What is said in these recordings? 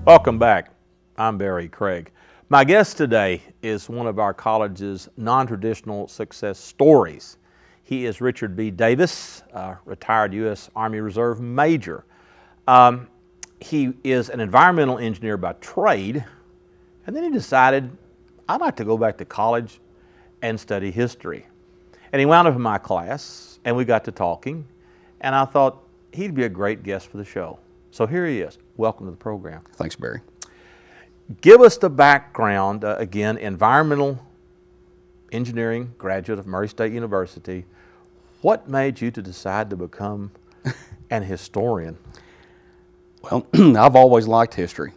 Welcome back. I'm Barry Craig. My guest today is one of our college's non-traditional success stories. He is Richard B. Davis, retired U.S. Army Reserve Major. He is an environmental engineer by trade, and then he decided, I'd like to go back to college and study history. And he wound up in my class, and we got to talking, and I thought he'd be a great guest for the show. So here he is. Welcome to the program. Thanks, Barry. Give us the background, again, environmental engineering graduate of Murray State University. What made you to decide to become an historian? Well, I've always liked history.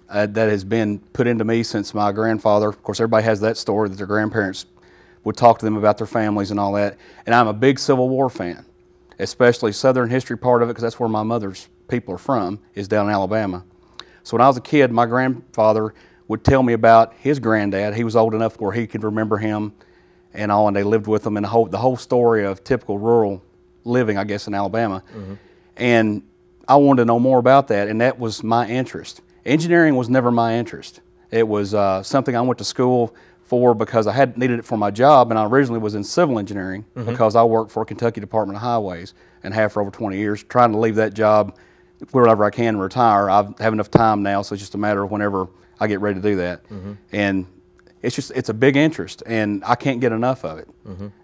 That has been put into me since my grandfather. Of course, everybody has that story that their grandparents would talk to them about their families and all that. And I'm a big Civil War fan, especially Southern history part of it, because that's where my mother's people are from, is down in Alabama. So when I was a kid, my grandfather would tell me about his granddad. He was old enough where he could remember him and all, and they lived with him, and the whole story of typical rural living, I guess, in Alabama. Mm-hmm. And I wanted to know more about that, and that was my interest. Engineering was never my interest. It was something I went to school for because I had needed it for my job, and I originally was in civil engineering because I worked for Kentucky Department of Highways and have for over 20 years, trying to leave that job wherever I can and retire. I have enough time now, so it's just a matter of whenever I get ready to do that. And it's a big interest, and I can't get enough of it.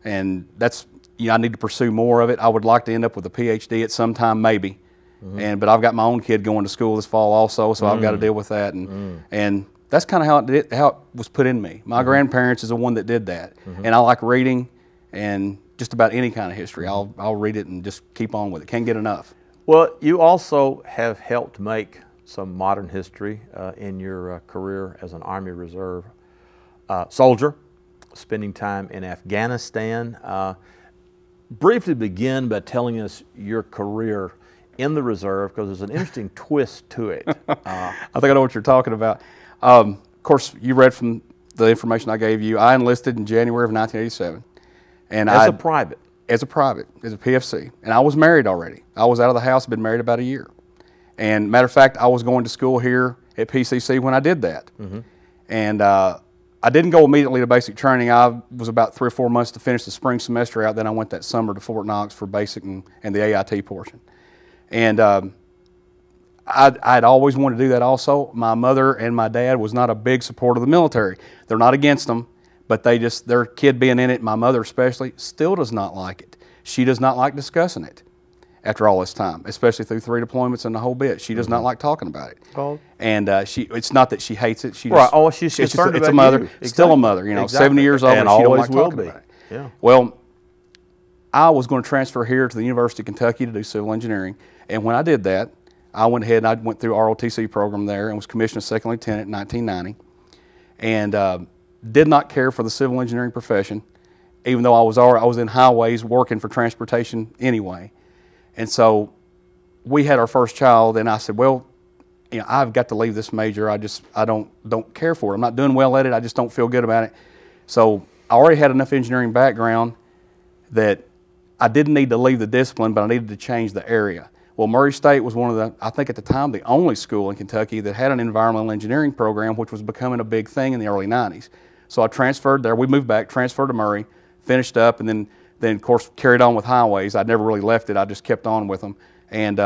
And that's, I need to pursue more of it. I would like to end up with a PhD at some time, maybe. But I've got my own kid going to school this fall also, so I've got to deal with that. And that's kind of how it was put in me. My grandparents is the one that did that. And I like reading and just about any kind of history. I'll read it and just keep on with it. Can't get enough. Well, you also have helped make some modern history in your career as an Army Reserve soldier, spending time in Afghanistan. Briefly begin by telling us your career in the Reserve, because there's an interesting twist to it. I think I know what you're talking about. Of course, you read from the information I gave you. I enlisted in January of 1987. And as a private? As a private, as a PFC. And I was married already. I was out of the house, been married about a year. And matter of fact, I was going to school here at PCC when I did that. And I didn't go immediately to basic training. I was about 3 or 4 months to finish the spring semester out. Then I went that summer to Fort Knox for basic and the AIT portion. And I'd always wanted to do that also. My mother and my dad was not a big supporter of the military. They're not against them, but their kid being in it, my mother especially, still does not like it. She does not like discussing it after all this time, especially through 3 deployments and the whole bit. She does not like talking about it. Oh. And it's not that she hates it. She right. Oh, she's concerned about it's a mother. You. Exactly. Still a mother. 70 years old, and she don't like talking about it. Yeah. Well, I was going to transfer here to the University of Kentucky to do civil engineering. And when I did that, I went ahead and I went through ROTC program there and was commissioned as second lieutenant in 1990. And did not care for the civil engineering profession, even though I was in highways working for transportation anyway. And so we had our first child, and I said, well, I've got to leave this major. I don't care for it. I'm not doing well at it. I just don't feel good about it. So I already had enough engineering background that I didn't need to leave the discipline, but I needed to change the area. Well, Murray State was one of the, I think at the time, the only school in Kentucky that had an environmental engineering program, which was becoming a big thing in the early 90s. So I transferred there. We moved back, transferred to Murray, finished up, and then of course carried on with highways. I never really left it. I just kept on with them, and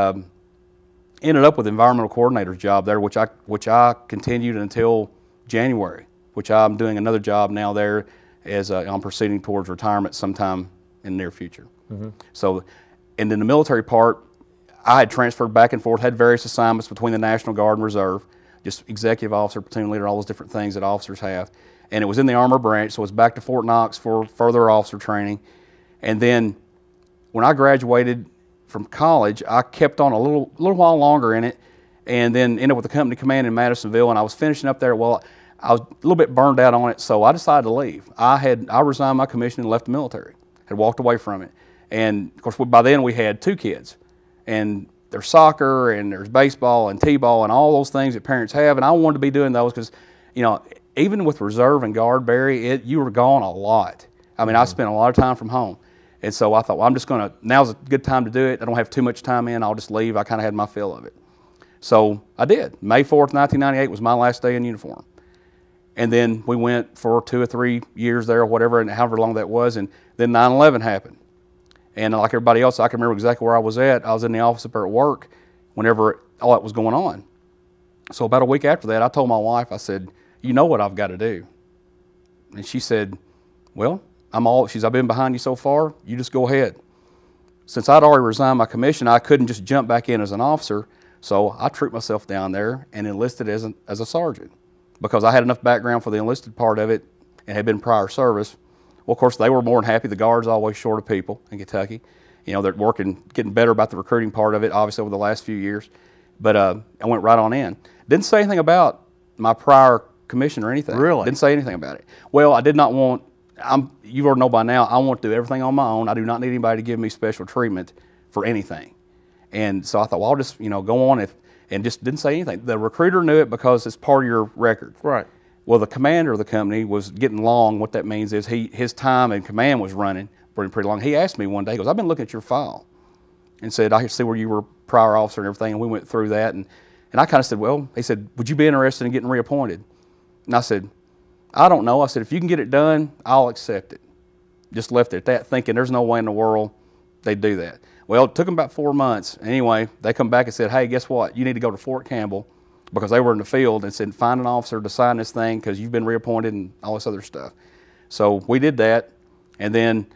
ended up with environmental coordinator's job there, which I continued until January, which I'm doing another job now there as I'm proceeding towards retirement sometime in the near future. So, and then the military part, I had transferred back and forth, had various assignments between the National Guard and Reserve, just executive officer, platoon leader, all those different things that officers have. And it was in the Armor Branch, so it was back to Fort Knox for further officer training. And then when I graduated from college, I kept on a little while longer in it, and then ended up with the company command in Madisonville, and I was finishing up there. Well, I was a little bit burned out on it, so I decided to leave. I resigned my commission and left the military, had walked away from it. And of course, by then we had 2 kids. And there's soccer, and there's baseball, and t-ball, and all those things that parents have, and I wanted to be doing those because, even with reserve and guard, Barry, you were gone a lot. I mean, I spent a lot of time from home. And so I thought, well, I'm just going to, now's a good time to do it. I don't have too much time in. I'll just leave. I kind of had my fill of it. So I did. May 4th, 1998 was my last day in uniform. And then we went for 2 or 3 years there or whatever, and however long that was, and then 9/11 happened. And like everybody else, I can remember exactly where I was at. I was in the office up there at work whenever all that was going on. So about a week after that, I told my wife, I said, you know what I've got to do. And she said, well, I've been behind you so far, you just go ahead. Since I'd already resigned my commission, I couldn't just jump back in as an officer, so I trooped myself down there and enlisted as a sergeant because I had enough background for the enlisted part of it and had been prior service. Well, of course, they were more than happy. The Guard's always short of people in Kentucky. You know, they're getting better about the recruiting part of it, obviously, over the last few years. But I went right on in. Didn't say anything about my prior commission or anything. Really? Didn't say anything about it. Well, I did not want, you already know by now, I want to do everything on my own. I do not need anybody to give me special treatment for anything. And so I thought, well, I'll just, go on and just didn't say anything. The recruiter knew it because it's part of your record. Right. Well, the commander of the company was getting long. What that means is his time in command was running pretty long. He asked me one day, he goes, I've been looking at your file and said, I can see where you were prior officer and everything. And we went through that. And I kind of said, well, he said, would you be interested in getting reappointed? And I said, I don't know. I said, if you can get it done, I'll accept it. Just left it at that, thinking there's no way in the world they'd do that. Well, it took them about 4 months. Anyway, they come back and said, hey, guess what? You need to go to Fort Campbell, because they were in the field, and said, find an officer to sign this thing because you've been reappointed and all this other stuff. So we did that, and then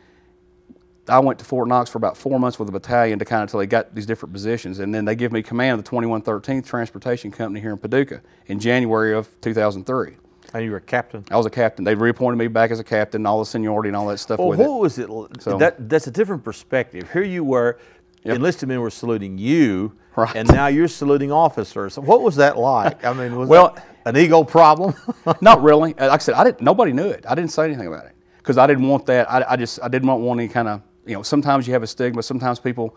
I went to Fort Knox for about 4 months with the battalion to kind of until they got these different positions, and then they give me command of the 2113th Transportation Company here in Paducah in January of 2003. And you were a captain? I was a captain. They reappointed me back as a captain, all the seniority and all that stuff with it. Well, what was it? So, that's a different perspective. Here you were, enlisted men were saluting you, right, and now you're saluting officers. What was that like? I mean, was that an ego problem? Not really. Like I said, nobody knew it. I didn't say anything about it because I didn't want that. I didn't want any kind of, sometimes you have a stigma. Sometimes people,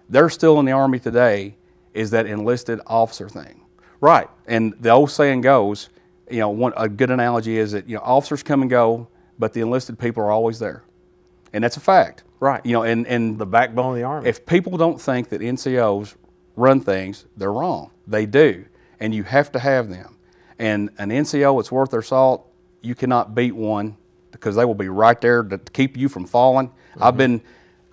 they're still in the Army today is that enlisted officer thing. Right. And the old saying goes, a good analogy is that, officers come and go, but the enlisted people are always there. And that's a fact. Right. And the backbone of the Army. If people don't think that NCOs run things, they're wrong. They do. And you have to have them. And an NCO that's worth their salt, you cannot beat one because they will be right there to keep you from falling. Mm-hmm.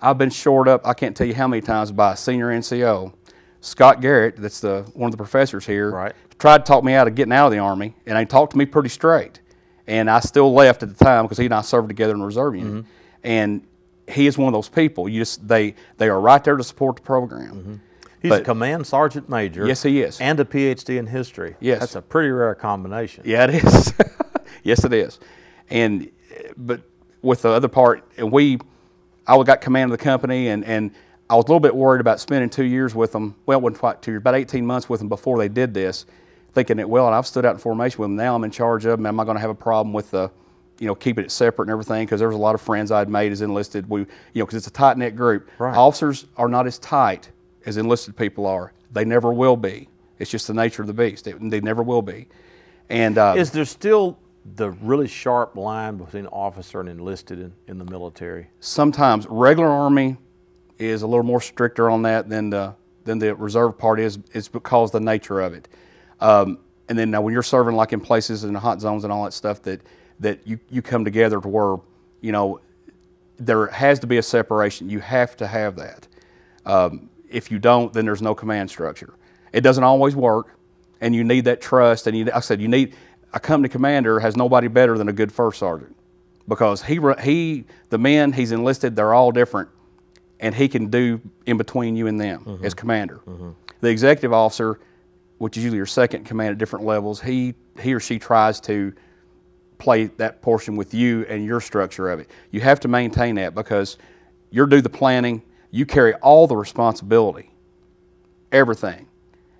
I've been shored up, I can't tell you how many times, by a senior NCO. Scott Garrett, that's one of the professors here, right, tried to talk me out of getting out of the Army, and he talked to me pretty straight. And I still left at the time because he and I served together in the reserve unit. Mm-hmm. And he is one of those people. They are right there to support the program. Mm-hmm. He's a command sergeant major. Yes, he is. And a PhD in history. Yes. That's a pretty rare combination. Yeah, it is. Yes, it is. But with the other part, I got command of the company, and I was a little bit worried about spending 2 years with them. Well, it wasn't quite 2 years, about 18 months with them before they did this, thinking that, and I've stood out in formation with them. Now I'm in charge of them. Am I going to have a problem with keeping it separate and everything? Because there was a lot of friends I'd made as enlisted. Because it's a tight-knit group. Right. Officers are not as tight as enlisted people are. They never will be. It's just the nature of the beast. They never will be. And is there still the really sharp line between officer and enlisted in the military? Sometimes. Regular Army is a little more stricter on that than the reserve part is. It's because of the nature of it. And then now when you're serving like in places in the hot zones and all that stuff, that you come together to where, there has to be a separation. You have to have that. If you don't, then there's no command structure. It doesn't always work, and you need that trust. And you need a company commander has nobody better than a good first sergeant, because the men he's enlisted, they're all different, and he can do in between you and them. Mm-hmm. As commander. Mm-hmm. The executive officer, which is usually your second in command at different levels, he or she tries to play that portion with you and your structure of it. You have to maintain that because you do the planning. You carry all the responsibility, everything.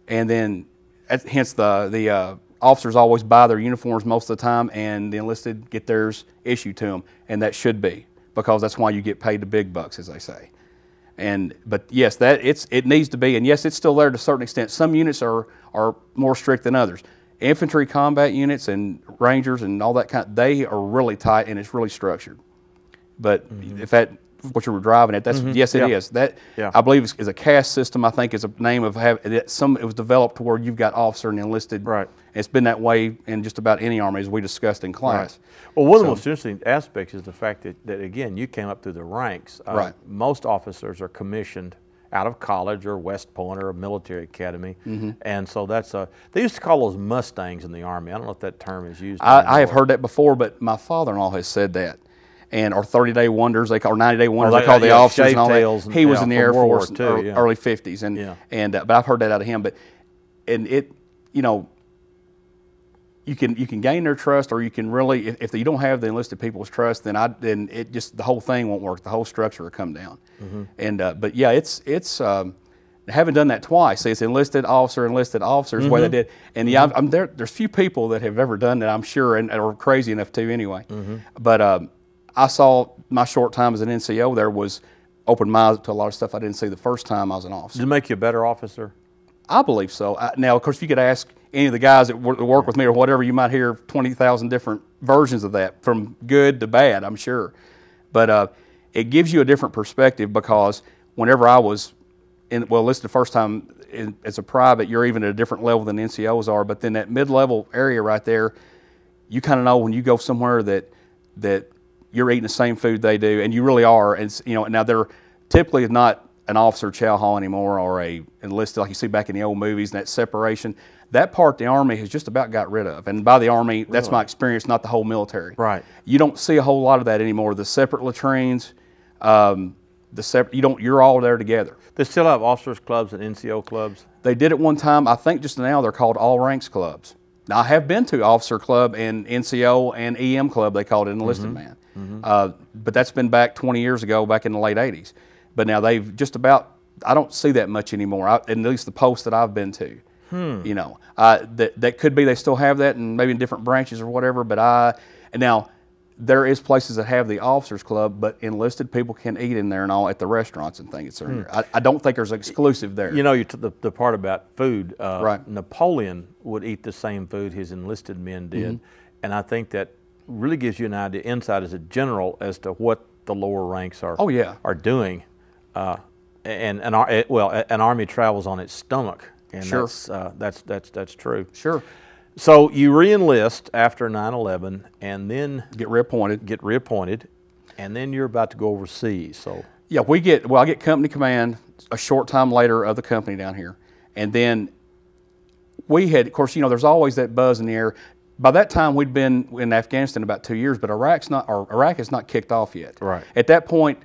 And then, hence the officers always buy their uniforms most of the time, and the enlisted get theirs issued to them. And that should be, because that's why you get paid the big bucks, as they say. But yes, it needs to be, and yes, it's still there to a certain extent. Some units are more strict than others. Infantry combat units and Rangers and all that they are really tight, and it's really structured. But if that what you were driving at. That's yes, it is. That I believe is a caste system. I think is a name of it was developed to where you've got officer and enlisted. Right. It's been that way in just about any army, as we discussed in class. Right. Well, one of the most interesting aspects is the fact that again, you came up through the ranks. Right. Most officers are commissioned out of college or West Point or a military academy, and so that's they used to call those Mustangs in the Army. I don't know if that term is used. I have heard that before, but my father-in-law has said that. And or 30-day wonders, they call 90-day wonders. They call the officers and all that. He was in the Air Force in the early '50s, but I've heard that out of him. But you can gain their trust, or you can really, if you don't have the enlisted people's trust, then it just the whole thing won't work. The whole structure will come down. But yeah, it's having done that twice. See, it's enlisted officers, the way they did. And yeah, there's few people that have ever done that, I'm sure, and are crazy enough to anyway. But I saw my short time as an NCO there was opened my eyes to a lot of stuff I didn't see the first time I was an officer. Did it make you a better officer? I believe so. Now, of course, if you could ask any of the guys that work with me or whatever, you might hear 20,000 different versions of that, from good to bad, I'm sure. But it gives you a different perspective, because whenever I was enlisted the first time as a private, you're even at a different level than NCOs are. But then that mid-level area right there, you kind of know when you go somewhere that you're eating the same food they do, and you really are. And now they're typically not an officer chow hall anymore, or a enlisted like you see back in the old movies, and that separation. That part the Army has just about got rid of. And by the Army, that's my experience, not the whole military. Right. You don't see a whole lot of that anymore. The separate latrines, you're all there together. They still have officers clubs and NCO clubs? They did at one time. I think just now they're called all ranks clubs. Now, I have been to officer club and NCO and EM club, they called it, enlisted man. But that's been back 20 years ago, back in the late 80s. But now they've just about, I don't see that much anymore, at least the posts that I've been to. That could be they still have that, and maybe in different branches or whatever. But now there is places that have the officers club, but enlisted people can eat in there and all at the restaurants and things. I don't think there's exclusive there. You took the part about food. Right. Napoleon would eat the same food his enlisted men did, and I think that really gives you an idea, insight as a general, as to what the lower ranks are doing. And an army travels on its stomach. And that's true. Sure. So you re-enlist after 9/11, and then get reappointed, and then you're about to go overseas. So yeah, I get company command a short time later of the company down here, and then we had, of course, there's always that buzz in the air. By that time, we'd been in Afghanistan about 2 years, but Iraq has not kicked off yet. Right. At that point,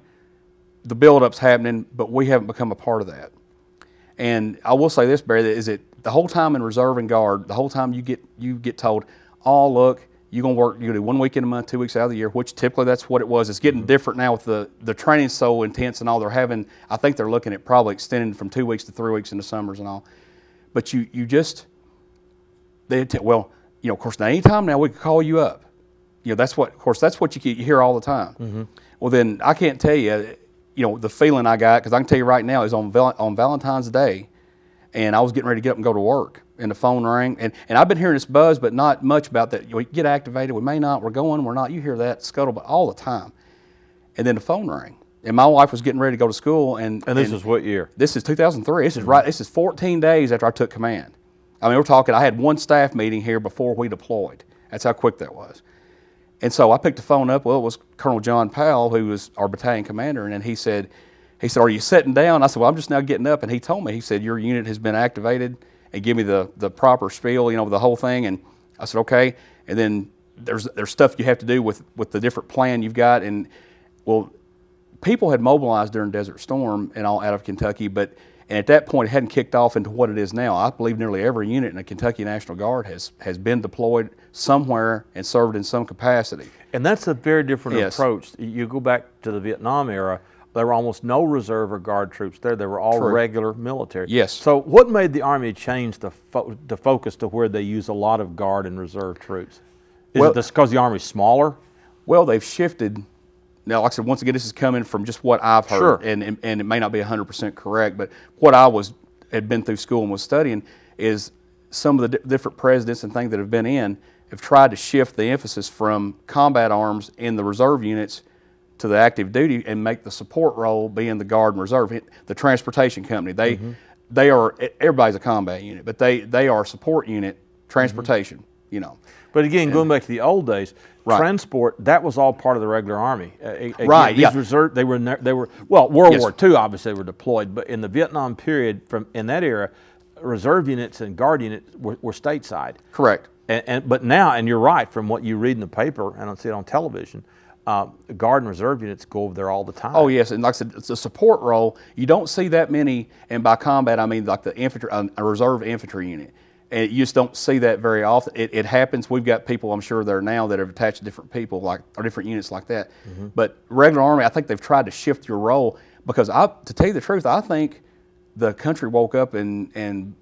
the build-up's happening, but we haven't become a part of that. And I will say this, Barry, the whole time in reserve and guard, the whole time you get told, oh, look, you're going to do 1 week in a month, 2 weeks out of the year, which typically that's what it was. It's getting different now with the training's so intense and all they're having. I think they're looking at probably extending from 2 weeks to 3 weeks in the summers and all. But of course, now anytime now we can call you up. That's what you hear all the time. Well, then I can't tell you, the feeling I got, because I can tell you right now, is on Valentine's Day, and I was getting ready to get up and go to work, and the phone rang, and I've been hearing this buzz, but not much about that. We get activated, we may not, we're going, we're not. You hear that scuttlebutt all the time. And then the phone rang, and my wife was getting ready to go to school. And this is what year? This is 2003. This is 14 days after I took command. I mean, we're talking, I had one staff meeting here before we deployed. That's how quick that was. And so I picked the phone up. Well, it was Colonel John Powell, who was our battalion commander, and he said, are you sitting down? I said, well, I'm just now getting up. And he told me, he said, your unit has been activated, and give me the proper spiel, the whole thing. And I said, okay. And then there's stuff you have to do with the different plan you've got. And well, people had mobilized during Desert Storm and all out of Kentucky, and at that point, it hadn't kicked off into what it is now. I believe nearly every unit in the Kentucky National Guard has been deployed somewhere and served in some capacity. And that's a very different approach. You go back to the Vietnam era, there were almost no reserve or guard troops there. They were all regular military. Yes. So what made the Army change the focus to where they use a lot of guard and reserve troops? Is it because the Army's smaller? Well, they've shifted. Now, like I said, once again, this is coming from just what I've heard, and it may not be 100% correct, but what I had been through school and was studying is some of the different presidents and things that have been in have tried to shift the emphasis from combat arms in the reserve units to the active duty and make the support role being the Guard and Reserve, the transportation company. They are, everybody's a combat unit, but they are a support unit, transportation, you know. But again, going back to the old days, transport, that was all part of the regular Army. Right, these reserve, they were well, World War II obviously they were deployed, but in the Vietnam period, in that era, reserve units and Guard units were stateside. Correct. But now, and you're right, from what you read in the paper, and I see it on television, Guard and Reserve units go over there all the time. Oh yes, and like I said, it's a support role. You don't see that many, and by combat I mean like the infantry, a reserve infantry unit. And you just don't see that very often. It happens. We've got people, I'm sure, there now that have attached to different people, or different units like that. But regular Army, I think they've tried to shift your role because, to tell you the truth, I think the country woke up and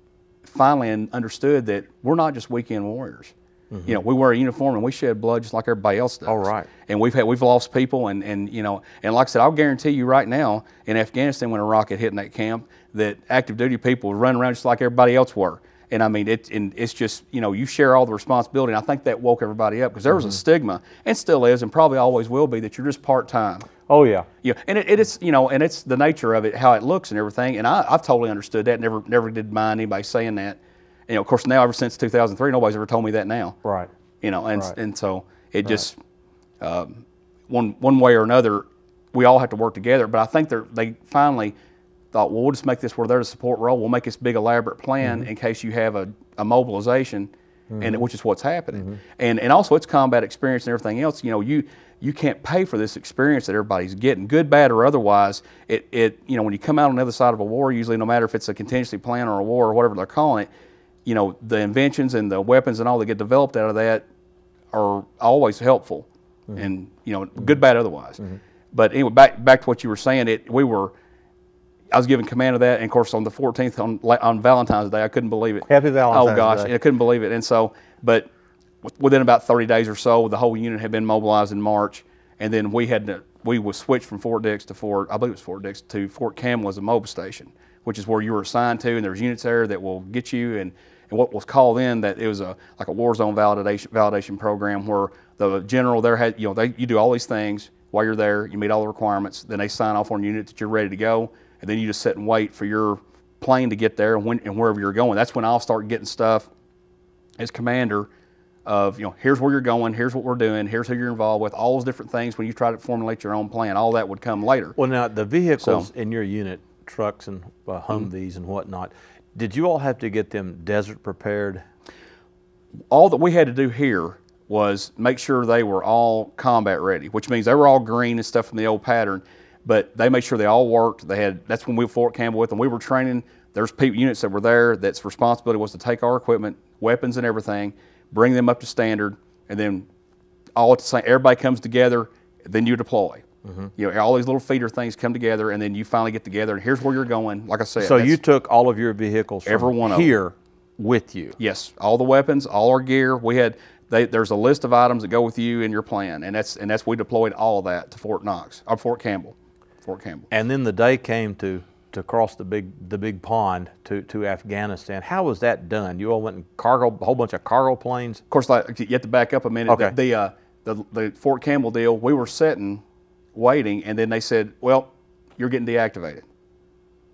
finally understood that we're not just weekend warriors. You know, we wear a uniform and we shed blood just like everybody else does. Oh, right. And we've lost people, and you know, and like I said, I'll guarantee you right now in Afghanistan when a rocket hit in that camp, that active duty people were running around just like everybody else were. And I mean, it's just, you know, you share all the responsibility. And I think that woke everybody up because there was a stigma, and still is, and probably always will be, that you're just part-time. Oh, yeah. Yeah, and it's, you know, and it's the nature of it, how it looks and everything. And I've totally understood that. Never did mind anybody saying that. You know, of course, now ever since 2003, nobody's ever told me that now. Right. You know, and so it just one way or another, we all have to work together. But I think they finally thought, well, we'll just make this where they're the support role. We'll make this big elaborate plan in case you have a mobilization, and which is what's happening. And also it's combat experience and everything else. You know, you can't pay for this experience that everybody's getting, good, bad, or otherwise. You know, when you come out on the other side of a war, usually no matter if it's a contingency plan or a war or whatever they're calling it, you know, the inventions and the weapons and all that get developed out of that are always helpful, and you know, good, bad, otherwise. But anyway, back to what you were saying. I was given command of that, and of course on the 14th on Valentine's Day, I couldn't believe it. Happy Valentine's Day. Oh gosh, I couldn't believe it. And so, but within about 30 days or so, the whole unit had been mobilized in March, and then we was switched from Fort Dix to I believe it was Fort Dix to Fort Campbell as a mobile station, which is where you were assigned to, and there's units there that will get you. And what was called in, that it was like a war zone validation program where the general there had, you know, you do all these things while you're there, you meet all the requirements, then they sign off on your unit that you're ready to go, and then you just sit and wait for your plane to get there and wherever you're going. That's when I'll start getting stuff as commander of, you know, here's where you're going, here's what we're doing, here's who you're involved with, all those different things. When you try to formulate your own plan, all that would come later. Well, now the vehicles in your unit, trucks and Humvees and whatnot, did you all have to get them desert prepared? All that we had to do here was make sure they were all combat ready, which means they were all green and stuff from the old pattern, but they made sure they all worked. That's when we were Fort Campbell with them. We were training. There's units that were there that's responsibility was to take our equipment, weapons and everything, bring them up to standard, and then all at the same, everybody comes together, then you deploy. You know, all these little feeder things come together, and then you finally get together, and here's where you're going. Like I said, so you took all of your vehicles from every one here with you? Yes, all the weapons, all our gear. We had there's a list of items that go with you in your plan, and that's we deployed all of that to Fort Campbell. And then the day came to cross the big pond to Afghanistan. How was that done? You all went in a whole bunch of cargo planes? Of course, like, you have to back up a minute. Okay. The Fort Campbell deal, we were sitting, waiting, and then they said, well, you're getting deactivated.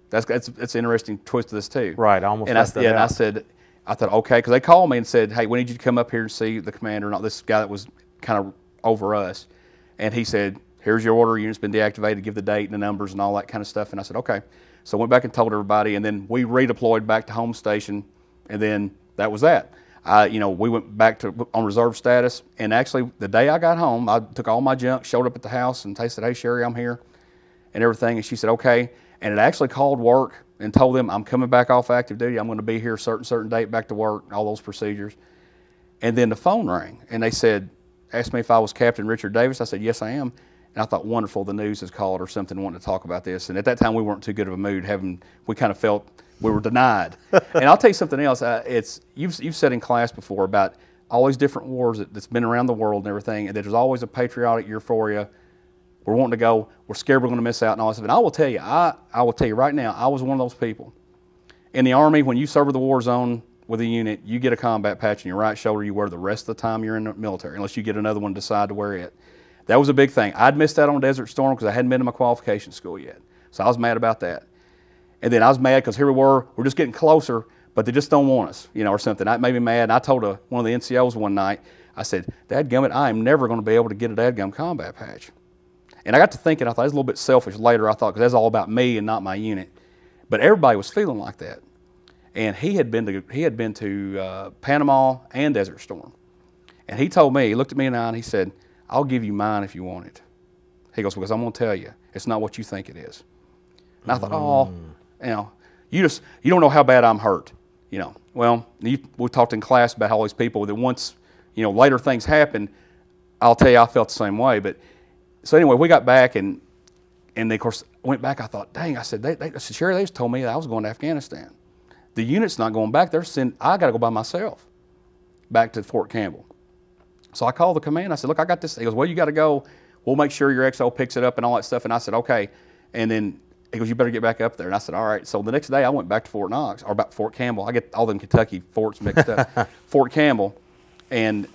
That's an interesting twist to this too. Right, I almost left that out. I thought, okay, because they called me and said, hey, we need you to come up here and see the commander, not this guy that was kind of over us. And he said, here's your order, unit's been deactivated, give the date and the numbers and all that kind of stuff. And I said, okay. So I went back and told everybody, and then we redeployed back to home station, and then that was that. You know, we went back on reserve status, and actually the day I got home, I took all my junk, showed up at the house, and they said, hey, Sherry, I'm here, and everything. And she said, okay. And it actually called work and told them, I'm coming back off active duty. I'm going to be here certain date back to work, all those procedures. And then the phone rang, and they asked me if I was Captain Richard Davis. I said, yes, I am. And I thought, wonderful, the news has called or something, wanting to talk about this. And at that time, we weren't too good of a mood. We kind of felt we were denied. And I'll tell you something else. You've said in class before about all these different wars that's been around the world and everything, and there's always a patriotic euphoria. We're wanting to go. We're scared we're going to miss out and all this stuff. And I will tell you, I will tell you right now, I was one of those people. In the Army, when you serve the war zone with a unit, you get a combat patch on your right shoulder. You wear the rest of the time you're in the military, unless you get another one, decide to wear it. That was a big thing. I'd missed out on Desert Storm because I hadn't been to my qualification school yet. So I was mad about that. And then I was mad because here we're just getting closer, but they just don't want us, you know, or something. That made me mad. And I told one of the NCOs one night, I said, dadgummit, I am never going to be able to get a dadgum combat patch. And I got to thinking, I thought it was a little bit selfish later, I thought, because that's all about me and not my unit. But everybody was feeling like that. And he had been to Panama and Desert Storm. And he told me, he looked at me in the eye and he said, I'll give you mine if you want it. He goes, because I'm going to tell you, it's not what you think it is. And I thought, oh, you know, you don't know how bad I'm hurt, you know. Well, we talked in class about all these people that once, you know, later things happened, I'll tell you I felt the same way. But so anyway, we got back and of course went back. I thought, dang, I said, Sherry, they just told me that I was going to Afghanistan. The unit's not going back. I got to go by myself back to Fort Campbell. So I called the command. I said, look, I got this. He goes, well, you got to go. We'll make sure your XO picks it up and all that stuff. And I said, okay. And then he goes, you better get back up there. And I said, all right. So the next day I went back to Fort Knox, or about Fort Campbell. I get all them Kentucky forts mixed up. Fort Campbell, and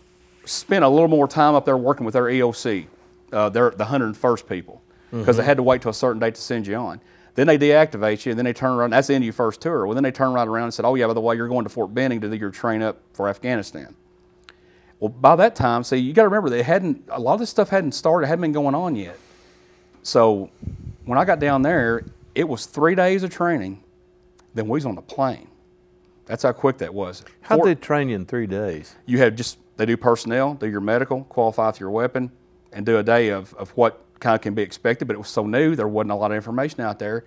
spent a little more time up there working with their EOC, they're the 101st people, because they had to wait till a certain date to send you on. Then they deactivate you, and then they turn around. That's the end of your first tour. Well, then they turn right around and said, oh, yeah, by the way, you're going to Fort Benning to do your train up for Afghanistan. Well, by that time, see, you got to remember, a lot of this stuff hadn't started, hadn't been going on yet. So when I got down there, it was 3 days of training, then we was on the plane. That's how quick that was. How'd they train you in 3 days? You had they do personnel, do your medical, qualify for your weapon, and do a day of what kind of can be expected, but it was so new, there wasn't a lot of information out there.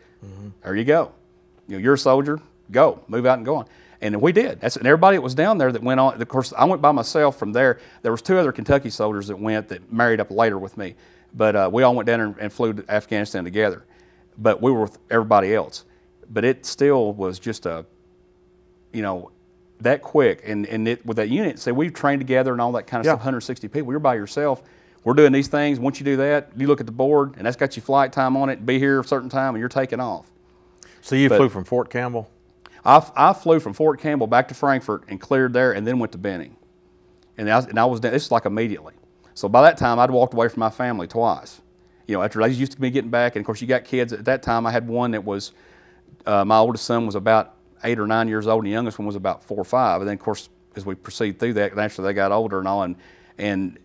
There you go. You know, you're a soldier, go, move out and go on. And we did. And everybody that was down there that went on, of course, I went by myself from there. There was 2 other Kentucky soldiers that went that married up later with me. But we all went down and flew to Afghanistan together. But we were with everybody else. But it still was just you know, that quick. And with that unit, say we've trained together and all that kind of stuff, 160 people. You're by yourself. We're doing these things. Once you do that, you look at the board, and that's got your flight time on it. Be here a certain time, and you're taking off. So you flew from Fort Campbell? I flew from Fort Campbell back to Frankfort and cleared there, and then went to Benning. And I was this is like immediately. So by that time, I'd walked away from my family twice. You know, after they used to be getting back, and of course you got kids. At that time, I had one that was, my oldest son was about 8 or 9 years old, and the youngest one was about 4 or 5. And then of course, as we proceed through that, naturally they got older and all, and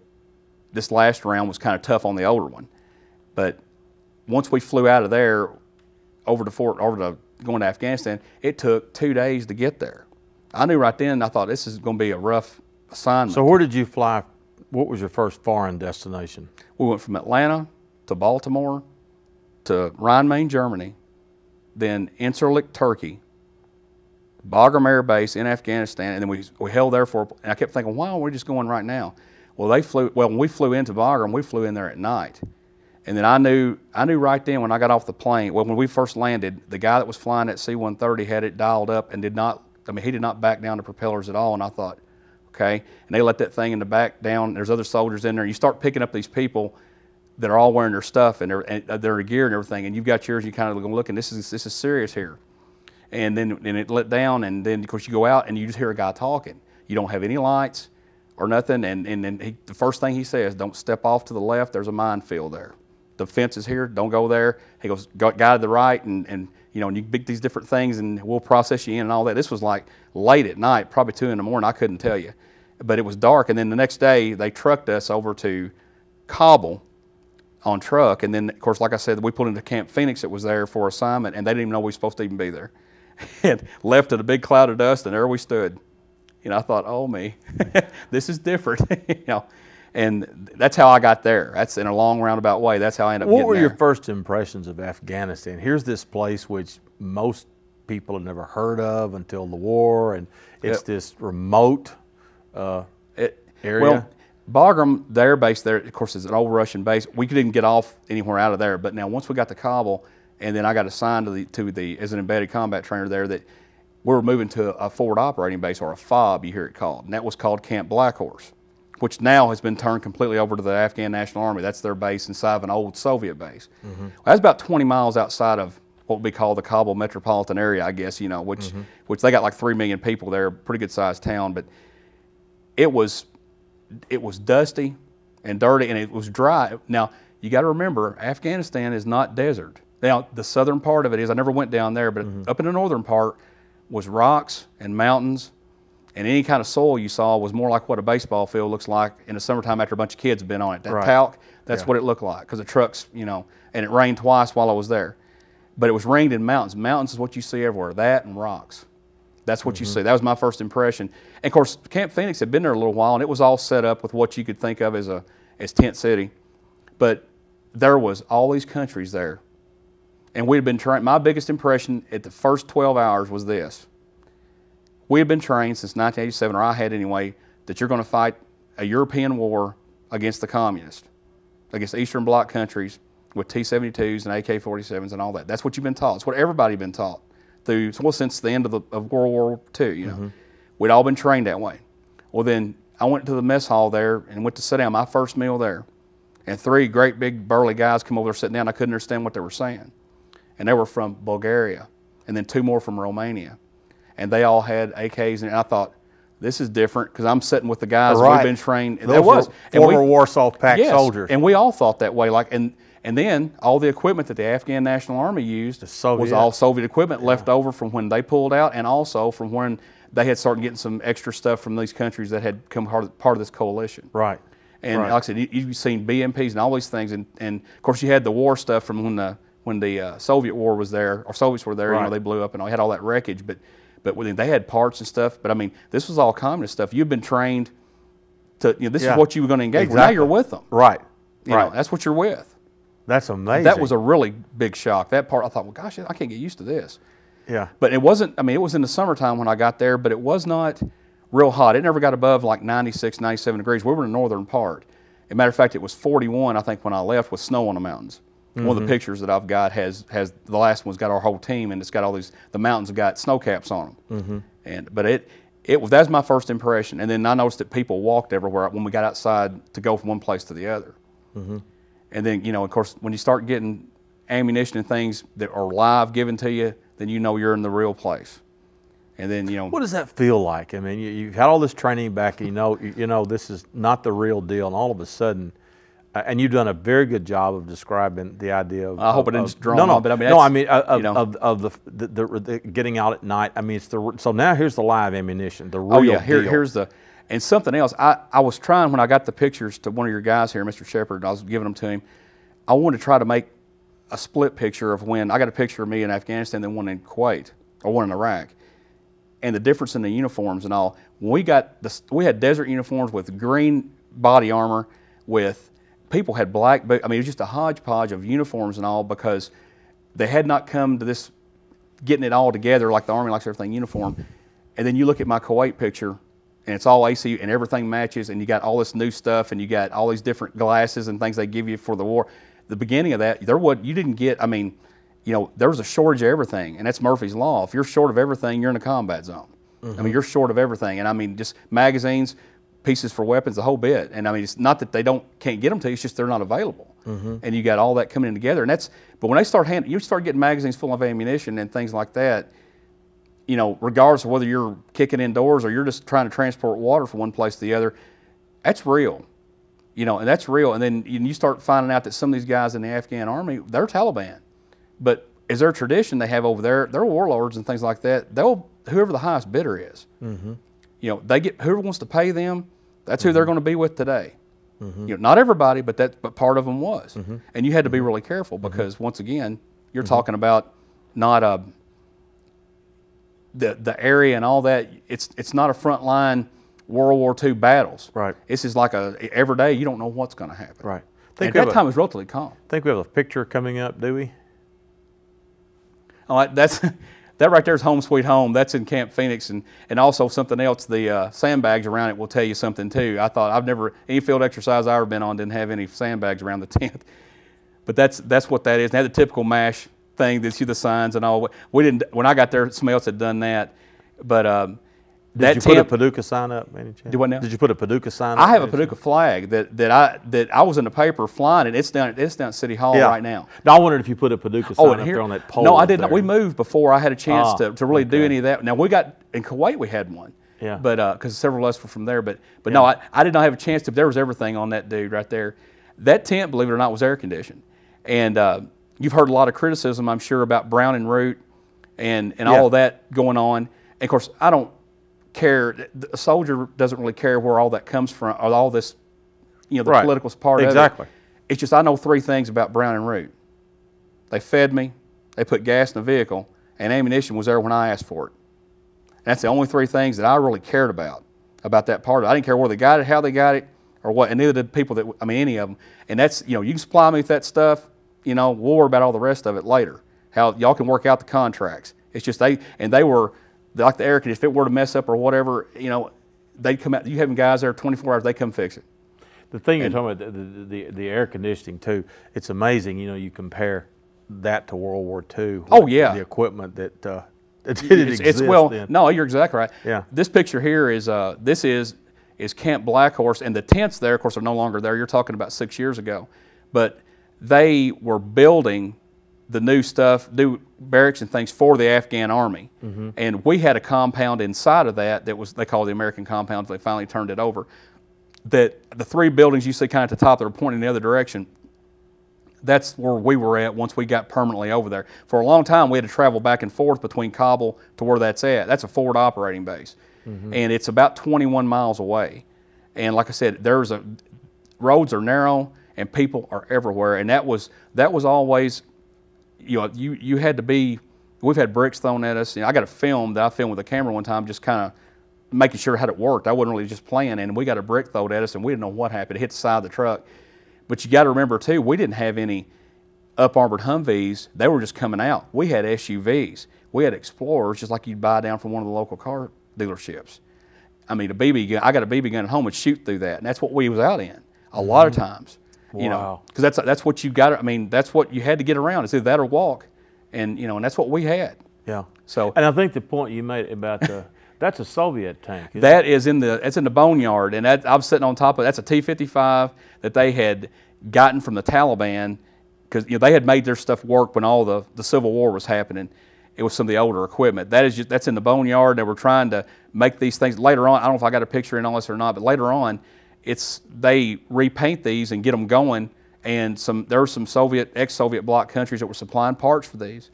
this last round was kind of tough on the older one. But once we flew out of there over to going to Afghanistan, it took 2 days to get there. I knew right then, I thought this is going to be a rough assignment. So where did you fly? What was your first foreign destination? We went from Atlanta to Baltimore to Rhein-Main, Germany, then Incirlik, Turkey, Bagram Air Base in Afghanistan, and then we held there and I kept thinking, why aren't we just going right now? Well, when we flew into Bagram, we flew in there at night. And then I knew right then when I got off the plane, well, when we first landed, the guy that was flying that C-130 had it dialed up and he did not back down the propellers at all. And I thought, okay. And they let that thing in the back down. There's other soldiers in there. You start picking up these people that are all wearing their stuff and their gear and everything, and you've got yours, you kind of look, and this is serious here. And then it let down, and then of course you go out and you just hear a guy talking. You don't have any lights or nothing, and then the first thing he says, don't step off to the left, there's a minefield there. The fence is here, don't go there. He goes, guy to the right, and you know, and you pick these different things and we'll process you in and all that. This was like late at night, probably 2 in the morning, I couldn't tell you. But it was dark, and then the next day they trucked us over to Kabul on truck, and then of course, like I said, we pulled into Camp Phoenix that was there for assignment, and they didn't even know we were supposed to even be there. And left in a big cloud of dust, and there we stood. You know, I thought, oh me, this is different. You know, and that's how I got there. That's in a long roundabout way. That's how I ended up getting there. What were your first impressions of Afghanistan? Here's this place which most people had never heard of until the war, and it's this remote area. Well, Bagram, the air base there, of course, is an old Russian base. We couldn't get off anywhere out of there. But now, once we got to Kabul, and then I got assigned as an embedded combat trainer there, that we were moving to a forward operating base, or a FOB, you hear it called, and that was called Camp Black Horse, which now has been turned completely over to the Afghan National Army. That's their base inside of an old Soviet base. Well, that's about 20 miles outside of what would be called the Kabul metropolitan area, I guess, you know, which they got like 3 million people there, pretty good sized town, but it was dusty, and dirty, and it was dry. Now, you got to remember, Afghanistan is not desert. Now, the southern part of it is, I never went down there, but up in the northern part was rocks and mountains, and any kind of soil you saw was more like what a baseball field looks like in the summertime after a bunch of kids have been on it. That talc, that's what it looked like, because the trucks, you know, and it rained twice while I was there. But it was ringed in mountains. Mountains is what you see everywhere, that and rocks. That's what you see. That was my first impression. And of course, Camp Phoenix had been there a little while, and it was all set up with what you could think of as tent city. But there was all these countries there. And we had been trained. My biggest impression at the first 12 hours was this. We had been trained since 1987, or I had anyway, that you're going to fight a European war against the communists, against Eastern Bloc countries with T-72s and AK-47s and all that. That's what you've been taught. It's what everybody had been taught since the end of World War II. You know, we'd all been trained that way. Well, then I went to the mess hall there and went to sit down, my first meal there, and 3 great big burly guys come over there sitting down. I couldn't understand what they were saying, and they were from Bulgaria, and then 2 more from Romania, and they all had AKs, and I thought, this is different, because I'm sitting with the guys we've been trained. They were former Warsaw Pact soldiers, and we all thought that way. And then all the equipment that the Afghan National Army used was all Soviet equipment left over from when they pulled out, and also from when they had started getting some extra stuff from these countries that had come part of this coalition. Right. And like I said, you've seen BMPs and all these things, and of course you had the war stuff from when the Soviet war was there, or Soviets were there. You know, they blew up and all, had all that wreckage, but they had parts and stuff. But I mean, this was all communist stuff. You've been trained to, you know, this is what you were going to engage. Exactly. Well, now you're with them. Right. You know, that's what you're with. That's amazing. That was a really big shock. That part, I thought, well, gosh, I can't get used to this. Yeah. But it wasn't, I mean, it was in the summertime when I got there, but it was not real hot. It never got above like 96, 97 degrees. We were in the northern part. As a matter of fact, it was 41, I think, when I left, with snow on the mountains. One of the pictures that I've got has the last one's got our whole team, and it's got all these, the mountains have got snow caps on them. But that was my first impression. And then I noticed that people walked everywhere when we got outside to go from one place to the other. And then, you know, of course, when you start getting ammunition and things that are live given to you, then you know you're in the real place. And then, you know. What does that feel like? I mean, you've had all this training back, and you know this is not the real deal, and all of a sudden, and you've done a very good job of describing the idea of. I hope I didn't just draw on, but I mean, of the getting out at night. I mean, so now here's the live ammunition, the real deal. Here's the. And something else, I was trying, when I got the pictures to one of your guys here, Mr. Shepard, I was giving them to him, I wanted to try to make a split picture of when, I got a picture of me in Afghanistan, then one in Kuwait, or one in Iraq, and the difference in the uniforms and all. When we had desert uniforms with green body armor, with, people had black, I mean, it was just a hodgepodge of uniforms and all, because they had not come to this, getting it all together like the Army likes everything uniform. And then you look at my Kuwait picture, and it's all AC, and everything matches, and you got all this new stuff, and you got all these different glasses and things they give you for the war. The beginning of that, you didn't get, I mean, you know, there was a shortage of everything, and that's Murphy's Law. If you're short of everything, you're in a combat zone. I mean, you're short of everything, and I mean, just magazines, pieces for weapons, the whole bit. And I mean, it's not that they can't get them to you, it's just they're not available. And you got all that coming in together, and but when they you start getting magazines full of ammunition and things like that, you know, regardless of whether you're kicking indoors or you're just trying to transport water from one place to the other, that's real. You know, and that's real. And then you start finding out that some of these guys in the Afghan army, they're Taliban. But as their tradition they have over there, they're warlords and things like that. Whoever the highest bidder is, you know, whoever wants to pay them, that's who they're going to be with today. You know, not everybody, but part of them was. And you had to be really careful, because once again, you're talking about not the area and all that. It's not a frontline World War II battles. Right. This is like every day you don't know what's going to happen. Right. At that time it was relatively calm. I think we have a picture coming up, do we? Oh, that right there is Home Sweet Home. That's in Camp Phoenix, and also something else. The sandbags around it will tell you something too. I thought any field exercise I've ever been on didn't have any sandbags around the tent, but that's what that is. They had the typical MASH thing. They see the signs and all. We didn't. When I got there, somebody else had done that. But did you put a Paducah sign up? Any chance? Do what now? Did you put a Paducah sign up? I have a Paducah flag that I was in the paper flying, and it's down at City Hall right now. No, I wondered if you put a Paducah sign up there on that pole. No, I did not. We moved before I had a chance to really do any of that. Now in Kuwait we had one, Yeah. But because several of us were from there. But no, I did not have a chance to. There was everything on that dude right there. That tent, believe it or not, was air conditioned. And you've heard a lot of criticism, I'm sure, about brown and root and all of that going on. And of course, I don't care. A soldier doesn't really care where all that comes from, or all this, the political part of it. Exactly. It's just I know three things about brown and root. They fed me, they put gas in the vehicle, and ammunition was there when I asked for it. And that's the only three things that I really cared about that part of it. I didn't care where they got it, how they got it, or what, and neither did people that, any of them. And that's, you can supply me with that stuff, we'll worry about all the rest of it later. How y'all can work out the contracts. It's just they were, like the air conditioner, if it were to mess up or whatever, they'd come out, you have guys there 24 hours, they come fix it. The thing you're talking about, the air conditioning too, it's amazing, you compare that to World War II. Oh yeah. The equipment that didn't exist then. No, you're exactly right. Yeah. This picture here is, this is Camp Black Horse, and the tents there, of course, are no longer there. You're talking about 6 years ago. But they were building the new stuff, new barracks and things for the Afghan Army. And we had a compound inside of that was, they call the American compound, they finally turned it over. That the three buildings you see kind of at the top that are pointing in the other direction, that's where we were at once we got permanently over there. For a long time, we had to travel back and forth between Kabul to where that's at. That's a forward operating base. And it's about 21 miles away. And like I said, roads are narrow and people are everywhere. And that was always, you had to be, we've had bricks thrown at us. I got a film that I filmed with a camera one time, just kind of making sure how it worked. I wasn't really just playing, and we got a brick thrown at us and we didn't know what happened. It hit the side of the truck. But you got to remember too, we didn't have any up-armored Humvees. They were just coming out. We had SUVs. We had Explorers, just like you'd buy down from one of the local car dealerships. I mean, a BB gun. I got a BB gun at home and shoot through that, and that's what we was out in a lot of times. Wow. Because that's what you got. I mean, that's what you had to get around. It's either that or walk, and and that's what we had. Yeah. So, and I think the point you made about that's a Soviet tank. It's in the boneyard, and I'm sitting on top of that's a T-55 that they had gotten from the Taliban, because they had made their stuff work when all the Civil War was happening. It was some of the older equipment. That's in the boneyard. They were trying to make these things later on. I don't know if I got a picture in all this or not, but later on, they repaint these and get them going. And there were some ex-Soviet bloc countries that were supplying parts for these,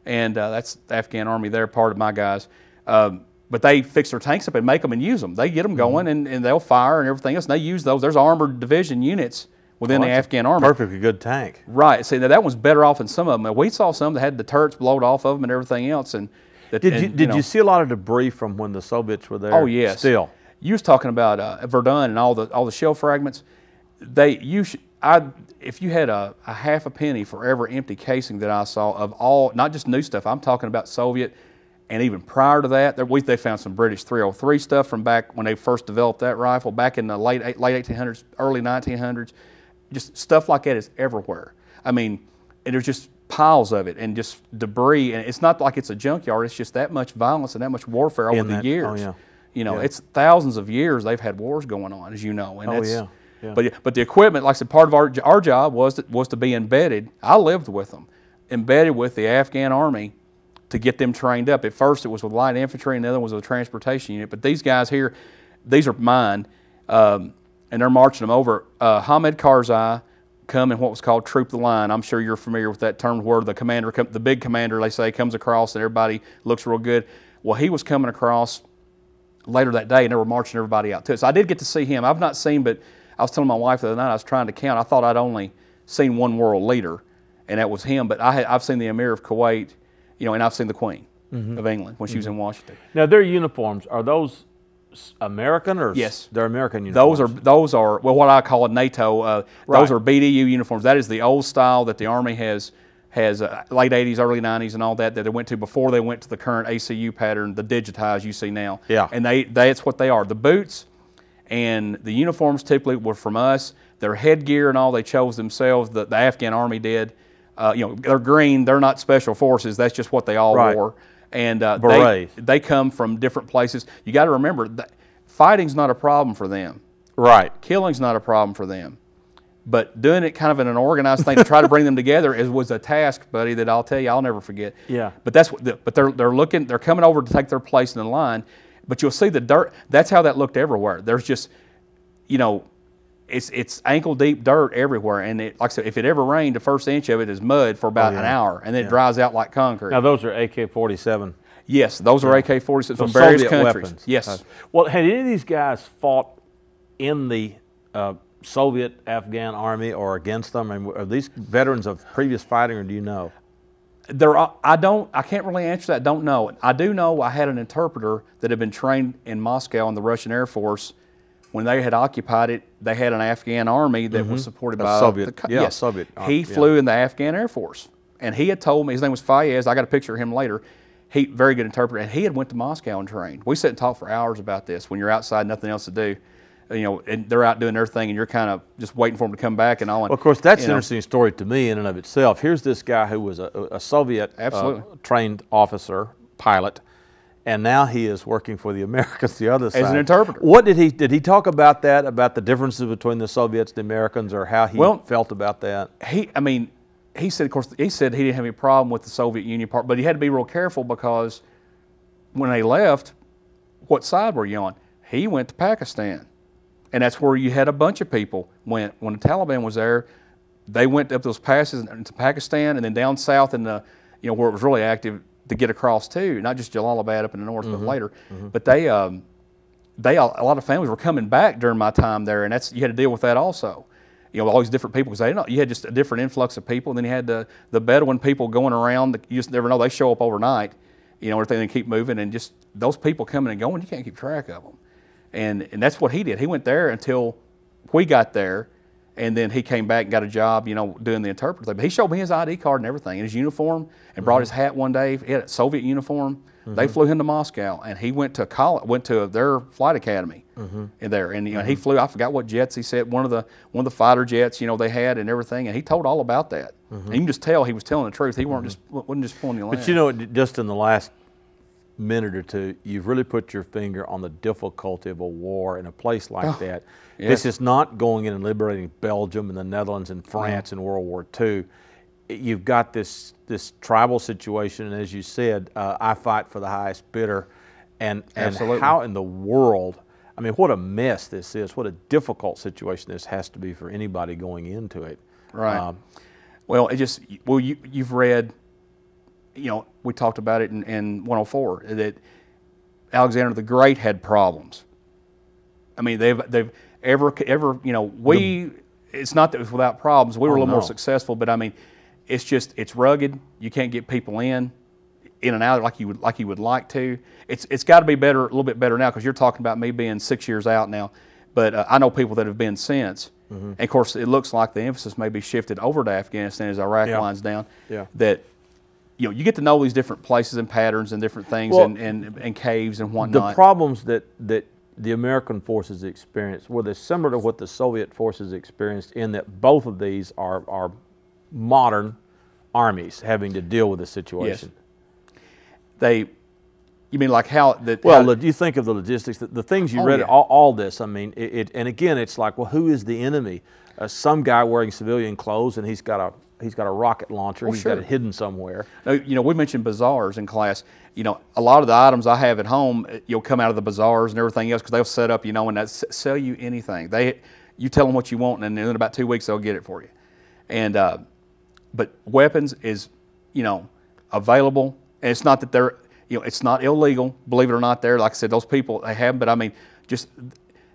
and that's the Afghan Army. They're part of my guys. But they fix their tanks up and make them and use them. They get them going and they'll fire and everything else. And they use those. There's armored division units within the Afghan Army. Perfectly good tank. Right. See, now that one's better off than some of them. We saw some that had the turrets blowed off of them and everything else. And did you see a lot of debris from when the Soviets were there? Oh yes. Still. You was talking about Verdun and all the shell fragments. If you had a half a penny for every empty casing that I saw of all, not just new stuff. I'm talking about Soviet. And even prior to that, they found some British 303 stuff from back when they first developed that rifle, back in the late 1800s, early 1900s. Just stuff like that is everywhere. I mean, and there's just piles of it and just debris. And it's not like it's a junkyard. It's just that much violence and that much warfare over the years. Oh, yeah. It's thousands of years they've had wars going on, as you know. And Yeah. But the equipment, like I said, part of our job was to be embedded. I lived with them, embedded with the Afghan Army, to get them trained up. At first it was with light infantry and the other was with a transportation unit. But these guys here, these are mine, and they're marching them over. Hamid Karzai come in what was called Troop the Line. I'm sure you're familiar with that term where the big commander, they say, comes across and everybody looks real good. Well, he was coming across later that day and they were marching everybody out to it. So I did get to see him. I've not seen, but I was telling my wife the other night, I was trying to count. I thought I'd only seen one world leader, and that was him. But I've seen the Emir of Kuwait, and I've seen the Queen of England when she was in Washington. Now, their uniforms, are those American or? Yes. They're American uniforms. Those are well, what I call a NATO. Those are BDU uniforms. That is the old style that the Army has late 80s, early 90s and all that they went to before they went to the current ACU pattern, the digitized you see now. Yeah. And that's what they are. The boots and the uniforms typically were from us. Their headgear and all they chose themselves. The Afghan Army did. They're green. They're not special forces. That's just what they all wore. And they come from different places. You got to remember that fighting's not a problem for them. Right. Killing's not a problem for them. But doing it kind of in an organized thing to try to bring them together was a task, buddy, that I'll tell you I'll never forget. Yeah. But they're coming over to take their place in the line. but you'll see the dirt. That's how that looked everywhere. There's just, you know, it's ankle deep dirt everywhere, and like I said, if it ever rained, the first inch of it is mud for about an hour, and then it dries out like concrete. Now those are AK-47. Yes, those are AK-47 from various Soviet countries. Weapons. Yes. Well, had any of these guys fought in the Soviet Afghan army or against them? I mean, are these veterans of previous fighting, or do you know? I can't really answer that. Don't know. I do know I had an interpreter that had been trained in Moscow in the Russian Air Force. When they had occupied it, they had an Afghan army that was supported by Soviet. Soviet. Army, he flew in the Afghan Air Force, and he had told me, his name was Fayez. I got a picture of him later. Very good interpreter, and he had went to Moscow and trained. We sat and talked for hours about this. When you're outside, nothing else to do, you know, and they're out doing their thing, and you're kind of just waiting for them to come back and all. Well, of course, that's an interesting story to me in and of itself. Here's this guy who was a Soviet trained officer, pilot, and now he is working for the Americans, the other side. As an interpreter. What did he talk about that, about the differences between the Soviets and the Americans, or how he felt about that? He said, of course, he said he didn't have any problem with the Soviet Union part, but he had to be real careful because when they left, what side were you on? He went to Pakistan, and that's where you had a bunch of people. When the Taliban was there, they went up those passes into Pakistan and then down south in the, you know, where it was really active to get across too, not just Jalalabad up in the north, but later. But a lot of families were coming back during my time there, and you had to deal with that also. You know, all these different people, because you had just a different influx of people, and then you had the Bedouin people going around. You just never know, they show up overnight, you know, everything, they keep moving, and just those people coming and going, you can't keep track of them. And that's what he did. He went there until we got there, and then he came back and got a job, you know, doing the interpreter thing. But he showed me his ID card and everything, and his uniform, and brought his hat one day. He had a Soviet uniform. They flew him to Moscow, and he went to college, went to their flight academy in there. And you know, he flew. I forgot what jets he said. One of the fighter jets, you know, they had and everything. And he told all about that. And you can just tell he was telling the truth. He wasn't just pulling the line. But you know, just in the last minute or two, you've really put your finger on the difficulty of a war in a place like that. Yes. This is not going in and liberating Belgium and the Netherlands and France in World War II. You've got this tribal situation, and as you said, I fight for the highest bidder, and how in the world, I mean, what a mess this is, what a difficult situation this has to be for anybody going into it. Right. You've read, you know, we talked about it in 104, that Alexander the Great had problems. I mean, they've ever, you know, it's not that it was without problems. We were a little more successful, but I mean, it's rugged. You can't get people in and out like you would like to. It's got to be better, a little bit better now, because you're talking about me being 6 years out now. But I know people that have been since. And of course, it looks like the emphasis may be shifted over to Afghanistan as Iraq winds down. That, you know, you get to know these different places and patterns and different things, and caves and whatnot. The problems that the American forces experienced were similar to what the Soviet forces experienced, in that both of these are modern armies having to deal with the situation. Yes. You mean like how that? Well, you think of the logistics, the things you read, all this. I mean, and again, it's like, well, who is the enemy? Some guy wearing civilian clothes, and he's got a rocket launcher. He's got it hidden somewhere. Now, you know, we mentioned bazaars in class. You know, a lot of the items I have at home, you'll come out of the bazaars and everything else, because they'll set up, you know, and sell you anything. You tell them what you want, and in about 2 weeks they'll get it for you. And but weapons is, you know, available, and it's not that they're, you know, it's not illegal, believe it or not. There, like I said, those people, they have, but I mean, just,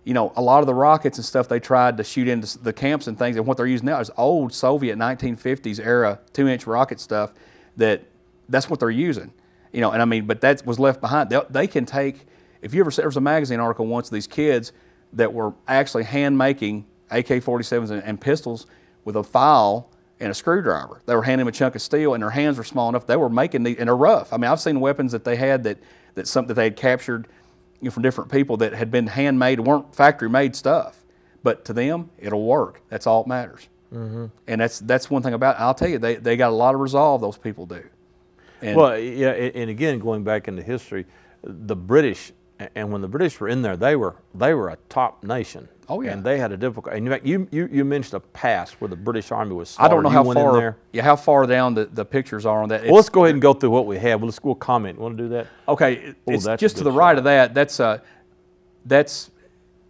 you know, a lot of the rockets and stuff they tried to shoot into the camps and things, and what they're using now is old Soviet 1950s era 2-inch rocket stuff. That's what they're using, you know. And I mean, but that was left behind. They can take. If you ever, there was a magazine article once of these kids that were actually hand making AK-47s and pistols with a file and a screwdriver. They were handing them a chunk of steel, and their hands were small enough. They were making these, and they're rough. I mean, I've seen weapons that they had that they had captured, you know, from different people that had been handmade, weren't factory made stuff. But to them, it'll work. That's all that matters. And that's one thing about it. I'll tell you, they got a lot of resolve. Those people do. And well, yeah, and again, going back into history, the British And when the British were in there, they were a top nation. Oh yeah. And they had a difficult. And in fact, you mentioned a pass where the British Army was I slaughtered. don't know how far. Yeah, how far down the pictures are on that. Well, let's go ahead and go through what we have. We'll comment. Want to do that? Okay, it's just to the right of that. That's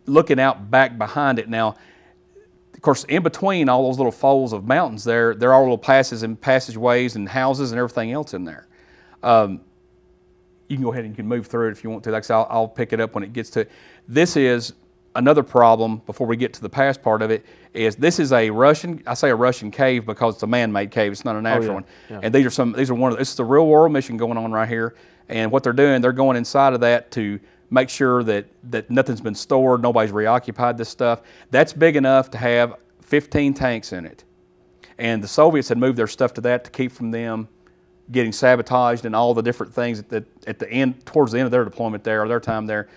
looking out back behind it now. Of course, in between all those little folds of mountains there are little passes and passageways and houses and everything else in there. You can go ahead and you can move through it if you want to. Like I said, I'll pick it up when it gets to it. This is another problem before we get to the past part of it. Is this is a Russian? I say a Russian cave because it's a man-made cave. It's not a natural one. Yeah. And this is the real world mission going on right here. And what they're doing, they're going inside of that to make sure that nothing's been stored, nobody's reoccupied this stuff. That's big enough to have 15 tanks in it. And the Soviets had moved their stuff to that to keep from them getting sabotaged and all the different things that at the end, towards the end of their deployment there, or their time there,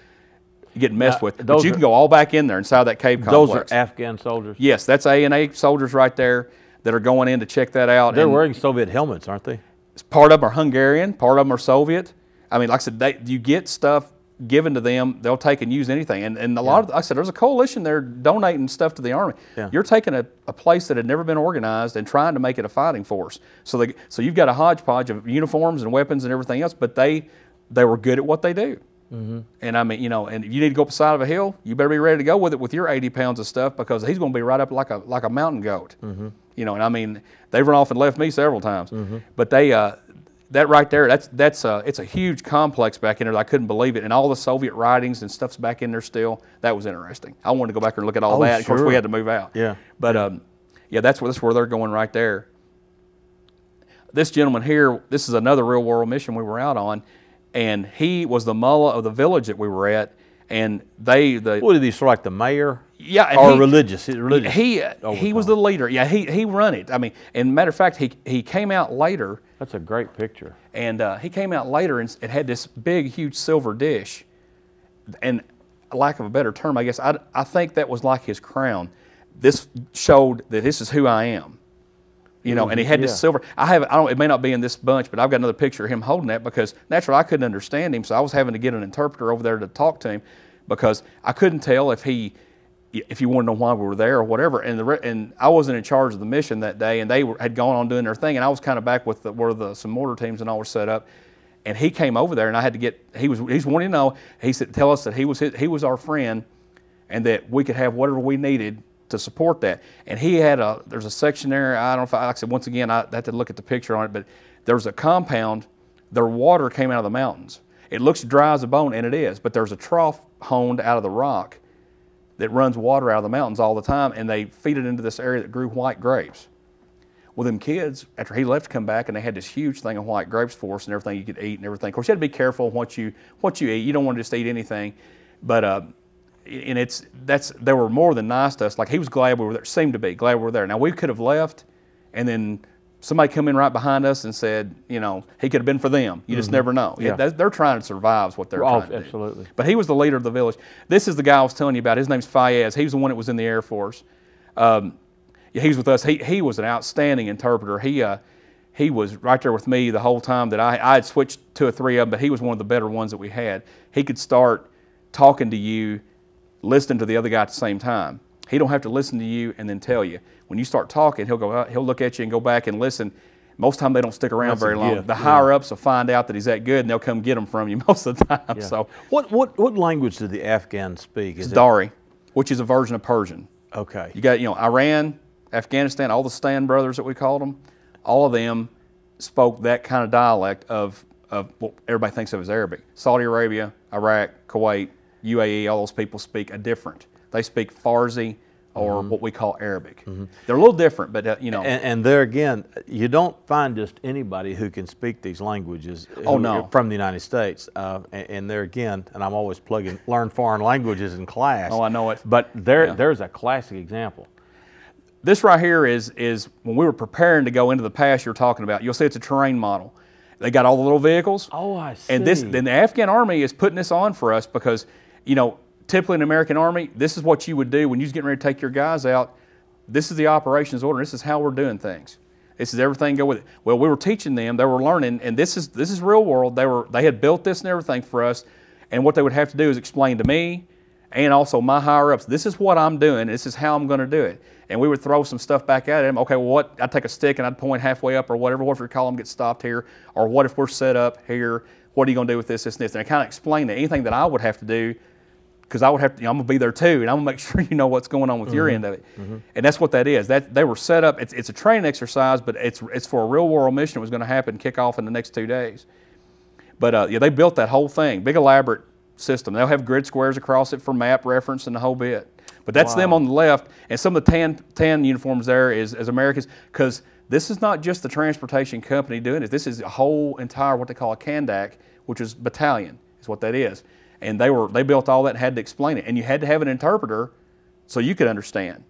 getting messed with. But you can go all back in there inside that cave complex. Those are Afghan soldiers? Yes, that's A&A soldiers right there that are going in to check that out. They're wearing Soviet helmets, aren't they? Part of them are Hungarian, part of them are Soviet. I mean, like I said, you get stuff given to them, they'll take and use anything. And a lot of, like I said, there's a coalition there donating stuff to the Army. Yeah. You're taking a place that had never been organized and trying to make it a fighting force. So you've got a hodgepodge of uniforms and weapons and everything else, but they were good at what they do. Mm-hmm. And I mean, you know, and if you need to go up the side of a hill, you better be ready to go with it with your 80 pounds of stuff, because he's going to be right up like a mountain goat. Mm-hmm. You know, and I mean, they've run off and left me several times. Mm-hmm. But that right there, it's a huge complex back in there. I couldn't believe it, and all the Soviet writings and stuff's back in there still. That was interesting. I wanted to go back and look at all that. Sure. Of course, we had to move out. Yeah. But yeah, that's where they're going right there. This gentleman here, this is another real world mission we were out on, and he was the mullah of the village that we were at, and what did he sort of like the mayor? Yeah, or religious? He was the leader. Yeah, he run it. I mean, and matter of fact, he came out later. That's a great picture. And he came out later and it had this big, huge silver dish, and lack of a better term, I guess, I think that was like his crown. This showed that this is who I am. You know, and he had this silver. It may not be in this bunch, but I've got another picture of him holding that, because naturally I couldn't understand him, so I was having to get an interpreter over there to talk to him, because I couldn't tell if you want to know why we were there or whatever. And I wasn't in charge of the mission that day, and they had gone on doing their thing, and I was kind of back with where some mortar teams and all were set up. And he came over there, and I had to get. He's wanting to know. He said, tell us that he was our friend, and that we could have whatever we needed to support that. And he had there's a section there. I don't know if like I said, once again, I had to look at the picture on it, but there was a compound. Their water came out of the mountains. It looks dry as a bone, and it is, but there's a trough honed out of the rock that runs water out of the mountains all the time, and they feed it into this area that grew white grapes. Well, them kids, after he left, come back, and they had this huge thing of white grapes for us and everything you could eat and everything. Of course, you had to be careful what you eat. You don't want to just eat anything, but they were more than nice to us. Like, he was glad we were there, seemed to be glad we were there. Now, we could have left, and then somebody come in right behind us and said, you know, he could have been for them. You just never know. Yeah. They're trying to survive is what they're trying to do. Absolutely. But he was the leader of the village. This is the guy I was telling you about. His name's Fayez. He was the one that was in the Air Force. He was with us. He was an outstanding interpreter. He was right there with me the whole time that I had switched 2 or 3 of them, but he was one of the better ones that we had. He could start talking to you, listening to the other guy at the same time. He don't have to listen to you and then tell you. When you start talking, he'll look at you and go back and listen. Most of the time they don't stick around very long. The higher ups will find out that he's that good, and they'll come get him from you most of the time. Yeah. So what language do the Afghans speak? It's Dari, which is a version of Persian. Okay. You got Iran, Afghanistan, all the Stan brothers that we called them. All of them spoke that kind of dialect of what everybody thinks of as Arabic. Saudi Arabia, Iraq, Kuwait, UAE, all those people speak a different. They speak Farsi, or what we call Arabic. They're a little different, but you know. And there again, you don't find just anybody who can speak these languages from the United States. And there again, and I'm always plugging learn foreign languages in class. Oh, I know it. But there's a classic example. This right here is when we were preparing to go into the pass you're talking about. You'll see it's a terrain model. They got all the little vehicles. Oh, I see. And then the Afghan Army is putting this on for us because, you know, typically in the American Army, this is what you would do when you're getting ready to take your guys out. This is the operations order. This is how we're doing things. This is everything go with it. Well, we were teaching them. They were learning, and this is real world. They had built this and everything for us, And what they would have to do is explain to me and also my higher-ups, this is what I'm doing, this is how I'm going to do it. And we would throw some stuff back at him. Okay, well, what? I'd take a stick and I'd point halfway up or whatever. What if your column gets stopped here? Or what if we're set up here? What are you going to do with this, this, and this? And I kind of explained that anything that I would have to do, because I would have to, I'm going to be there too, and I'm going to make sure you know what's going on with your end of it. And that's what that is. They were set up. It's a training exercise, but it's for a real world mission that was going to happen, kick off in the next 2 days. But yeah, they built that whole thing, big elaborate system. They'll have grid squares across it for map reference and the whole bit. But that's them on the left, and some of the tan uniforms there is as Americans, because this is not just the transportation company doing it. This is a whole entire what they call a Kandak, which is battalion, is what that is. And they built all that and had to explain it. And you had to have an interpreter so you could understand.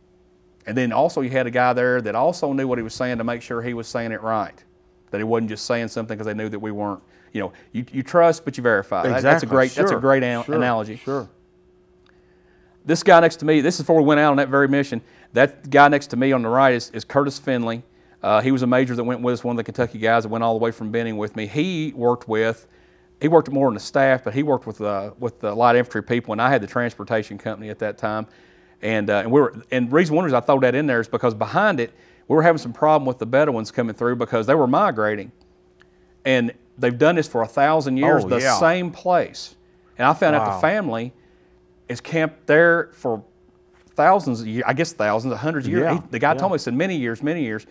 And then also you had a guy there that also knew what he was saying to make sure he was saying it right, that he wasn't just saying something because they knew that we weren't. You know, you trust, but you verify. Exactly. That's a great analogy. Sure. This guy next to me, this is before we went out on that very mission. That guy next to me on the right is Curtis Finley. He was a major that went with us, one of the Kentucky guys that went all the way from Benning with me. He worked more on the staff, but he worked with the light infantry people, and I had the transportation company at that time. And the reason one reason I throw that in there is because behind it, we were having some problem with the Bedouins coming through because they were migrating. And they've done this for 1,000 years, same place. And I found out the family is camped there for thousands of years, I guess thousands, hundreds of years. The guy told me, he said many years.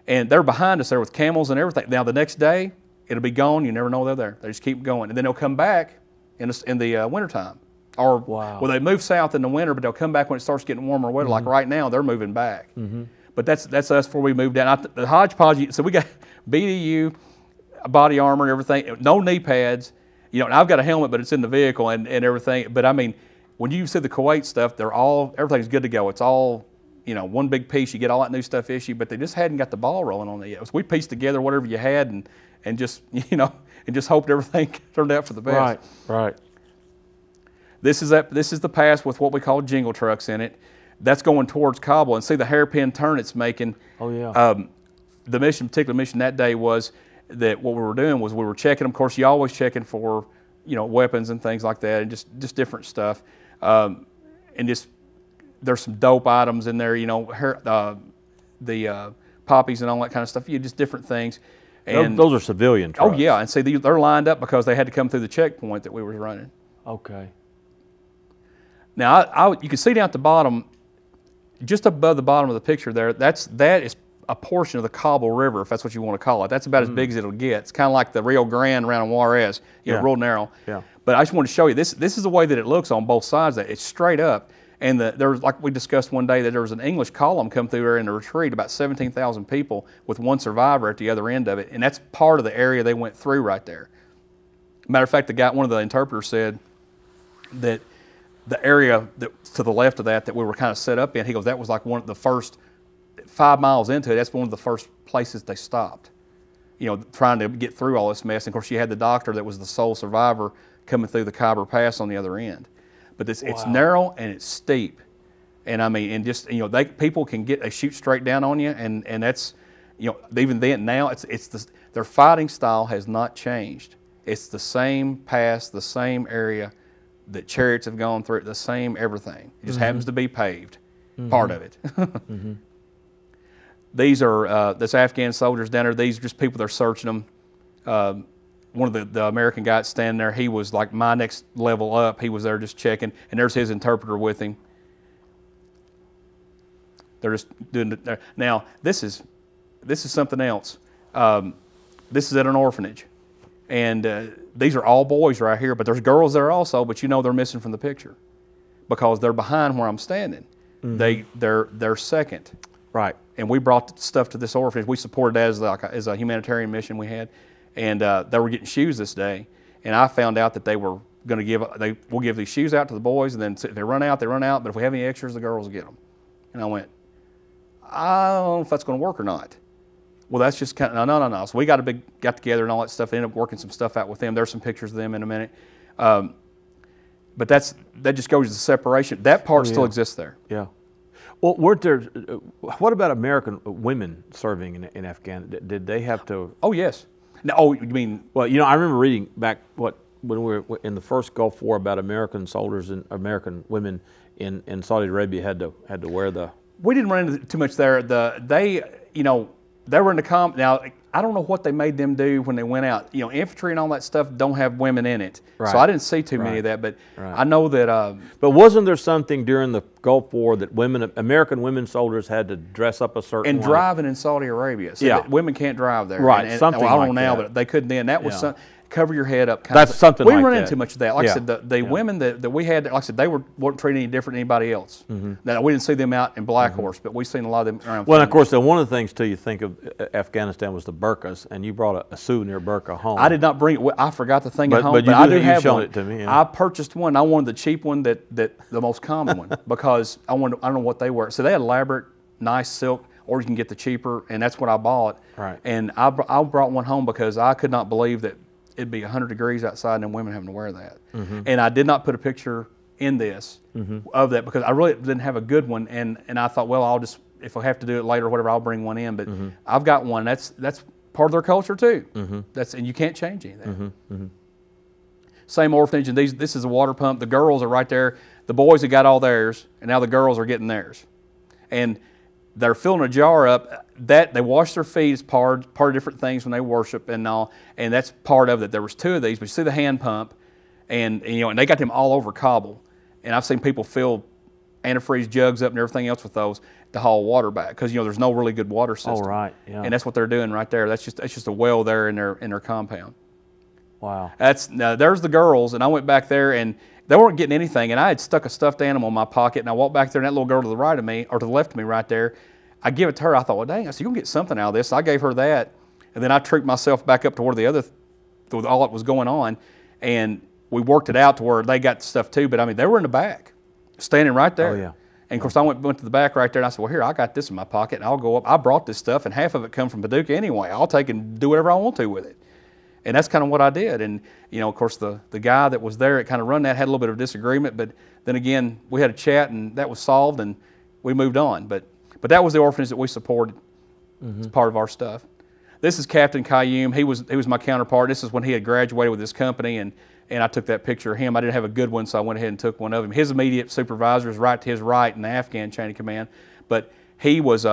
And they're behind us there with camels and everything. Now the next day, it'll be gone. You never know they're there. They just keep going. And then they'll come back in the wintertime. Or, well, they move south in the winter, but they'll come back when it starts getting warmer weather. Like right now, they're moving back. But that's us before we moved down. The hodgepodge, so we got BDU, body armor and everything, no knee pads. You know, and I've got a helmet, but it's in the vehicle and everything. But I mean, when you see the Kuwait stuff, everything's good to go. It's all, you know, one big piece. You get all that new stuff issued, but they just hadn't got the ball rolling on it yet. So we pieced together whatever you had and just, you know, and just hoped everything turned out for the best. Right. This is the pass with what we call jingle trucks in it. That's going towards Kabul, and see the hairpin turn it's making. Oh yeah. The particular mission that day was that what we were doing was we were checking them. Of course, you always checking for, you know, weapons and things like that, and just different stuff. And just there's some dope items in there, you know, the poppies and all that kind of stuff. Just different things. And those are civilian trucks. Oh yeah, and see they're lined up because they had to come through the checkpoint that we were running. Okay. Now you can see down at the bottom, just above the bottom of the picture there. That is a portion of the Kabul River, if that's what you want to call it. That's about as big as it'll get. It's kind of like the Rio Grande around Juarez, you know, real narrow. Yeah. But I just want to show you this. This is the way that it looks on both sides. That it's straight up. And there was, like we discussed one day, that there was an English column come through there in the retreat, about 17,000 people with one survivor at the other end of it. And that's part of the area they went through right there. Matter of fact, one of the interpreters said that the area to the left of that we were kind of set up in, he goes, that was like one of the first 5 miles into it. That's one of the first places they stopped, you know, trying to get through all this mess. And of course, you had the doctor that was the sole survivor coming through the Khyber Pass on the other end. But it's narrow and it's steep, and I mean, and just, you know, people can they shoot straight down on you, and that's, you know, even then now their fighting style has not changed. It's the same pass, the same area that chariots have gone through, the same everything. It just happens to be paved, part of it. These are this Afghan soldiers down there. These are just people that are searching them. One of the American guys standing there, he was like my next level up. He was there just checking, and there's his interpreter with him. They're just doing it. Now, this is something else. This is at an orphanage, and these are all boys right here, but there's girls there also, but you know they're missing from the picture because they're behind where I'm standing. They're second. Right. And we brought stuff to this orphanage. We supported that as a humanitarian mission we had. And they were getting shoes this day, and I found out that they were going to we'll give these shoes out to the boys, and then if they run out, they run out. But if we have any extras, the girls will get them. And I went, I don't know if that's going to work or not. Well, that's just kind of no. So we got together and all that stuff. They ended up working some stuff out with them. There's some pictures of them in a minute. But that just goes to the separation. That part still exists there. Yeah. Well, what about American women serving in Afghanistan? Did they have to? Oh yes. No, oh, you mean? Well, you know, I remember reading back when we were in the first Gulf War about American soldiers and American women in Saudi Arabia had to wear the. We didn't run into too much there. They were in the comp. Now, I don't know what they made them do when they went out. You know, infantry and all that stuff don't have women in it. Right. So I didn't see too many of that, but I know that. But wasn't there something during the Gulf War that American women soldiers had to dress up a certain way? And driving in Saudi Arabia. So that women can't drive there. Right, something I don't like know now, that. but they couldn't then. That was cover your head up. That's something we like run that. into much of that. Like I said, the women that we had, like I said, they weren't treated any different than anybody else. Now, we didn't see them out in Black Horse, but we've seen a lot of them around. Well, and of course, one of the things too you think of Afghanistan was the burqas, and you brought a souvenir burqa home. I did not bring it. I forgot the thing at home, but I do you've have shown one. it to me. Yeah. I purchased one. I wanted the cheap one, the most common one, because I don't know what they were. So they had elaborate, nice silk, or you can get the cheaper, and that's what I bought. Right. And I brought one home because I could not believe that it'd be 100 degrees outside and then women having to wear that. And I did not put a picture in this of that because I really didn't have a good one, and I thought, well, I'll just, if I have to do it later or whatever, I'll bring one in. But I've got one. That's part of their culture too. And you can't change anything. Same orphanage, and this is a water pump. The girls are right there. The boys have got all theirs, and now the girls are getting theirs. And they're filling a jar up. That they wash their feet as part of different things when they worship and all, and that's part of it. There was 2 of these, but you see the hand pump, and they got them all over Kabul, and I've seen people fill antifreeze jugs up and everything else with those to haul water back because there's no really good water system. Oh, right, yeah. And that's what they're doing right there. That's just a well there in their compound. Wow. There's the girls, and I went back there and they weren't getting anything, and I had stuck a stuffed animal in my pocket, and I walked back there, and that little girl to the right of me, or to the left of me right there, I give it to her. I thought, well, dang, I said, you're going to get something out of this. So I gave her that, and then I trooped myself back up to where all that was going on, and we worked it out to where they got stuff too, but I mean, they were in the back, standing right there. Oh, yeah. And of course, I went to the back right there, and I said, well, here, I got this in my pocket, and I'll go up. I brought this stuff, and half of it come from Paducah anyway. I'll take and do whatever I want to with it. And that's kind of what I did. And, of course, the guy that was there that kind of run that had a little bit of disagreement, but then again, we had a chat, and that was solved, and we moved on. But that was the orphanage that we supported as part of our stuff. This is Captain Qayyum. He was my counterpart. This is when he had graduated with his company, and I took that picture of him. I didn't have a good one, so I went ahead and took one of him. His immediate supervisor is right to his right in the Afghan chain of command, but he was,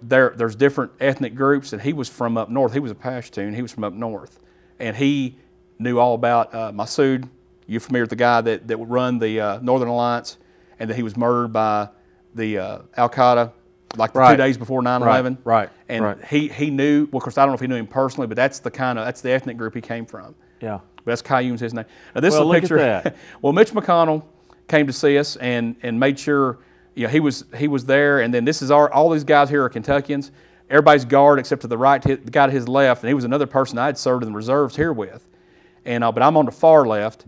there's different ethnic groups, and he was from up north. He was a Pashtun. He was from up north, and he knew all about Masood. You're familiar with the guy that would run the Northern Alliance, and that he was murdered by the Al-Qaeda like 2 days before 9/11. Right. And he knew. Well, of course, I don't know if he knew him personally, but that's the ethnic group he came from. Yeah. But that's Qayyum's his name. Now this is a picture. Look at that. Well, Mitch McConnell came to see us and made sure he was there. And then this is all these guys here are Kentuckians. Everybody's guard except to the right, the guy to his left, and he was another person I had served in the reserves here with. And but I'm on the far left,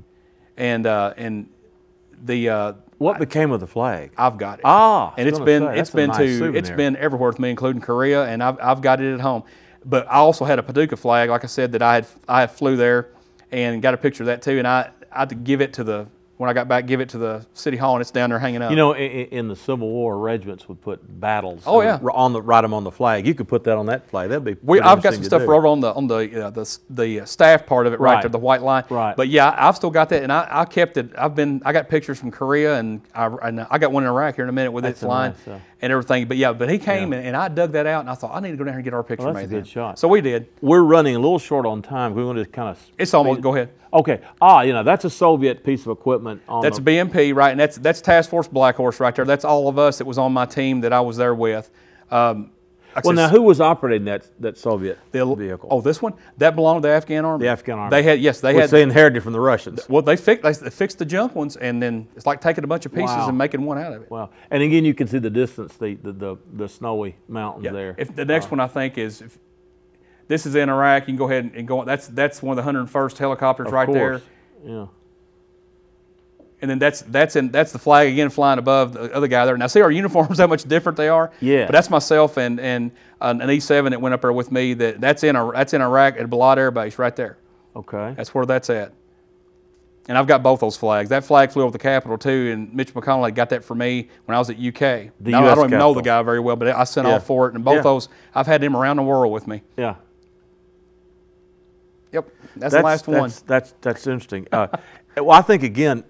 and the what became of the flag? I've got it. And it's been everywhere with me, including Korea, and I've got it at home. But I also had a Paducah flag, like I said, that I flew there and got a picture of that too. And I had to give it to when I got back, give it to the city hall, and it's down there hanging up. In the Civil War, regiments would put battles. Oh yeah. Write them on the flag. You could put that on that flag. That'd be. I've got some stuff wrote on the staff part of it right there, the white line. Right. But yeah, I've still got that, and I kept it. I got pictures from Korea, and I got one in Iraq here in a minute with it flying and everything. But he came and I dug that out, and I thought I need to go down here and get our picture made. That's a good shot. So we did. We're running a little short on time. We want to kind of. It's almost. Go ahead. Okay. That's a Soviet piece of equipment. That's a BMP, right? And that's Task Force Black Horse right there. That's all of us that was on my team that I was there with. Now who was operating that Soviet vehicle? Oh, this one? That belonged to the Afghan Army. The Afghan Army. They inherited from the Russians. Well, they fixed the junk ones, and then it's like taking a bunch of pieces and making one out of it. Wow. And again, you can see the distance, the snowy mountains there. If the next one I think is. This is in Iraq. You can go ahead and go. That's one of the 101st helicopters right there. Yeah. And then that's the flag again flying above the other guy there. Now see our uniforms how much different they are. Yeah. But that's myself and an E7 that went up there with me. That's in Iraq at Balad Air Base right there. Okay. That's where that's at. And I've got both those flags. That flag flew over the Capitol too, and Mitch McConnell had got that for me when I was at UK. I don't even know the guy very well, but I sent off for it. And both those, I've had him around the world with me. Yeah. Yep, that's the last one. That's interesting. Well, I think again,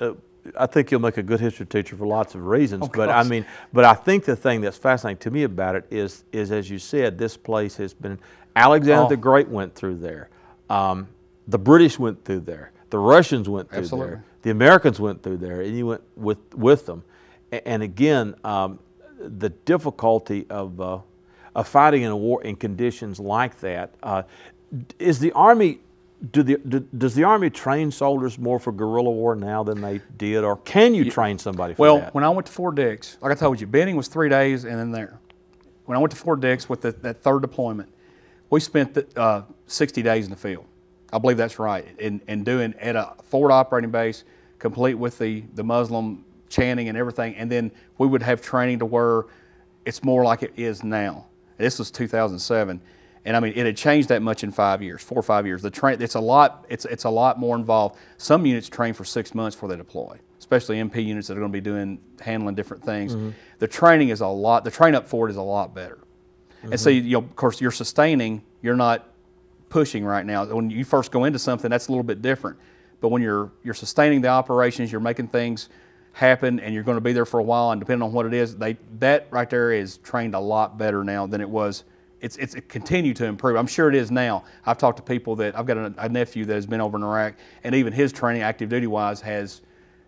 I think you'll make a good history teacher for lots of reasons. But I mean, I think the thing that's fascinating to me about it is as you said, this place has been. Alexander the Great went through there. The British went through there. The Russians went through there. The Americans went through there, and you went with them. And again, the difficulty of fighting in a war in conditions like that. Is the Army? Does the Army train soldiers more for guerrilla war now than they did, or can you train somebody for that? Well, when I went to Fort Dix, like I told you, Benning was 3 days and then there. When I went to Fort Dix with that third deployment, we spent 60 days in the field. I believe that's right. And doing at a forward operating base, complete with the Muslim chanting and everything. And then we would have training to where it's more like it is now. This was 2007. And I mean, it had changed that much in 5 years, 4 or 5 years. It's a lot more involved. Some units train for 6 months before they deploy, especially MP units that are going to be handling different things. The training is the train up forward is a lot better. And so, of course, you're sustaining, you're not pushing right now. When you first go into something, that's a little bit different. But when you're sustaining the operations, you're making things happen, and you're going to be there for a while, and depending on what it is, that right there is trained a lot better now than it was. It's continued to improve. I'm sure it is now. I've talked to people I've got a nephew that has been over in Iraq, and even his training, active duty wise, has,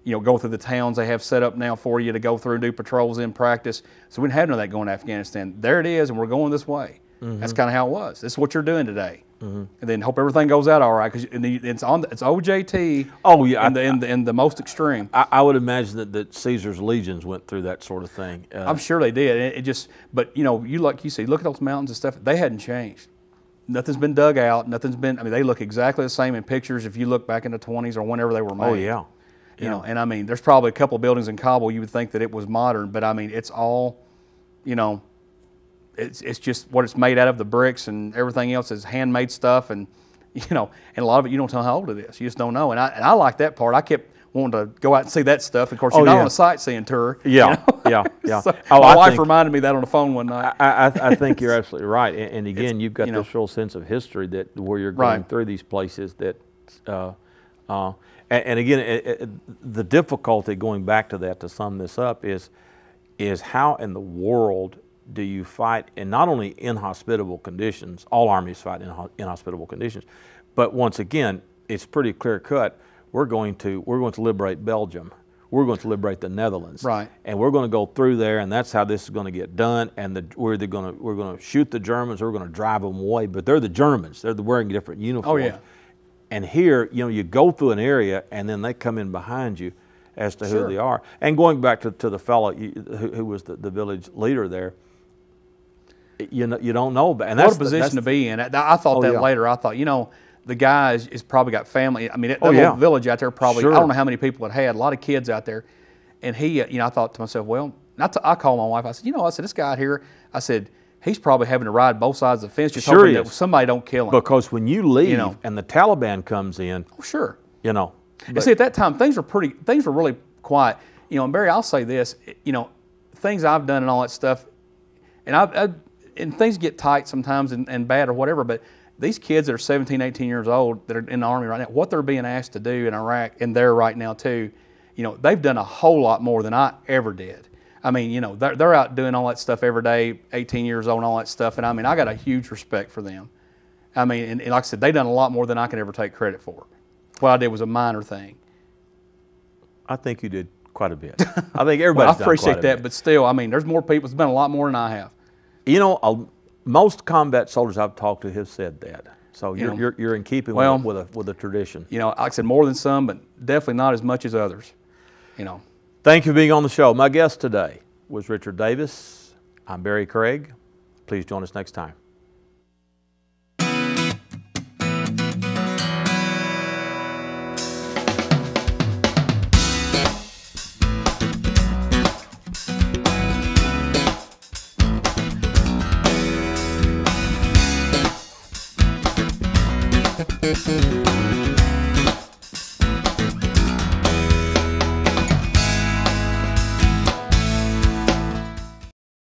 go through the towns they have set up now for you to go through and do patrols in practice. So we didn't have none of that going to Afghanistan. There it is, and we're going this way. That's kind of how it was. This is what you're doing today. And then hope everything goes out all right, because it's OJT. Oh yeah, in the most extreme. I would imagine that Caesar's legions went through that sort of thing. I'm sure they did. But like you see, look at those mountains and stuff. They hadn't changed. Nothing's been dug out. Nothing's been. I mean, they look exactly the same in pictures. If you look back in the 20s or whenever they were made. Oh yeah. And I mean, there's probably a couple of buildings in Kabul you would think that it was modern, but I mean, it's all, it's just what it's made out of. The bricks and everything else is handmade stuff, and and a lot of it you don't know how old it is. You just don't know. And I like that part. I kept wanting to go out and see that stuff. Of course, you're not on a sightseeing tour. Yeah. So my wife reminded me that on the phone one night. I think you're absolutely right. And again, you've got this real sense of history where you're going through these places that. And again, the difficulty, going back to that to sum this up, is how in the world do you fight in not only inhospitable conditions? All armies fight in inhospitable conditions, but once again, it's pretty clear cut. We're going to liberate Belgium. We're going to liberate the Netherlands, and we're going to go through there, and that's how this is going to get done. And we're going to shoot the Germans, or we're going to drive them away. But they're the Germans. They're wearing different uniforms. Oh yeah. And here, you go through an area, and then they come in behind you as to who they are. And going back to the fellow who was the village leader there, you don't know. And that's what a position to be in. I thought that later. I thought, the guy is probably got family. I mean, that little village out there probably, I don't know how many people it had, a lot of kids out there. And he, I thought to myself, well, I called my wife. I said, this guy out here, I said, he's probably having to ride both sides of the fence, just hoping that somebody don't kill him. Because when you leave and the Taliban comes in, And see, at that time things were really quiet. And Barry, I'll say this, things I've done and all that stuff, and things get tight sometimes and bad or whatever. But these kids that are 17, 18 years old that are in the Army right now, what they're being asked to do in Iraq and there right now too, they've done a whole lot more than I ever did. I mean, they're out doing all that stuff every day, 18 years old and all that stuff. And I mean, I got a huge respect for them. I mean, and like I said, they've done a lot more than I could ever take credit for. What I did was a minor thing. I think you did quite a bit. I think everybody's done quite a bit. I appreciate that, but still, I mean, there's more people. It's been a lot more than I have. Most combat soldiers I've talked to have said that. So you're in keeping with a tradition. Like I said, more than some, but definitely not as much as others. Thank you for being on the show. My guest today was Richard Davis. I'm Barry Craig. Please join us next time. Thank you.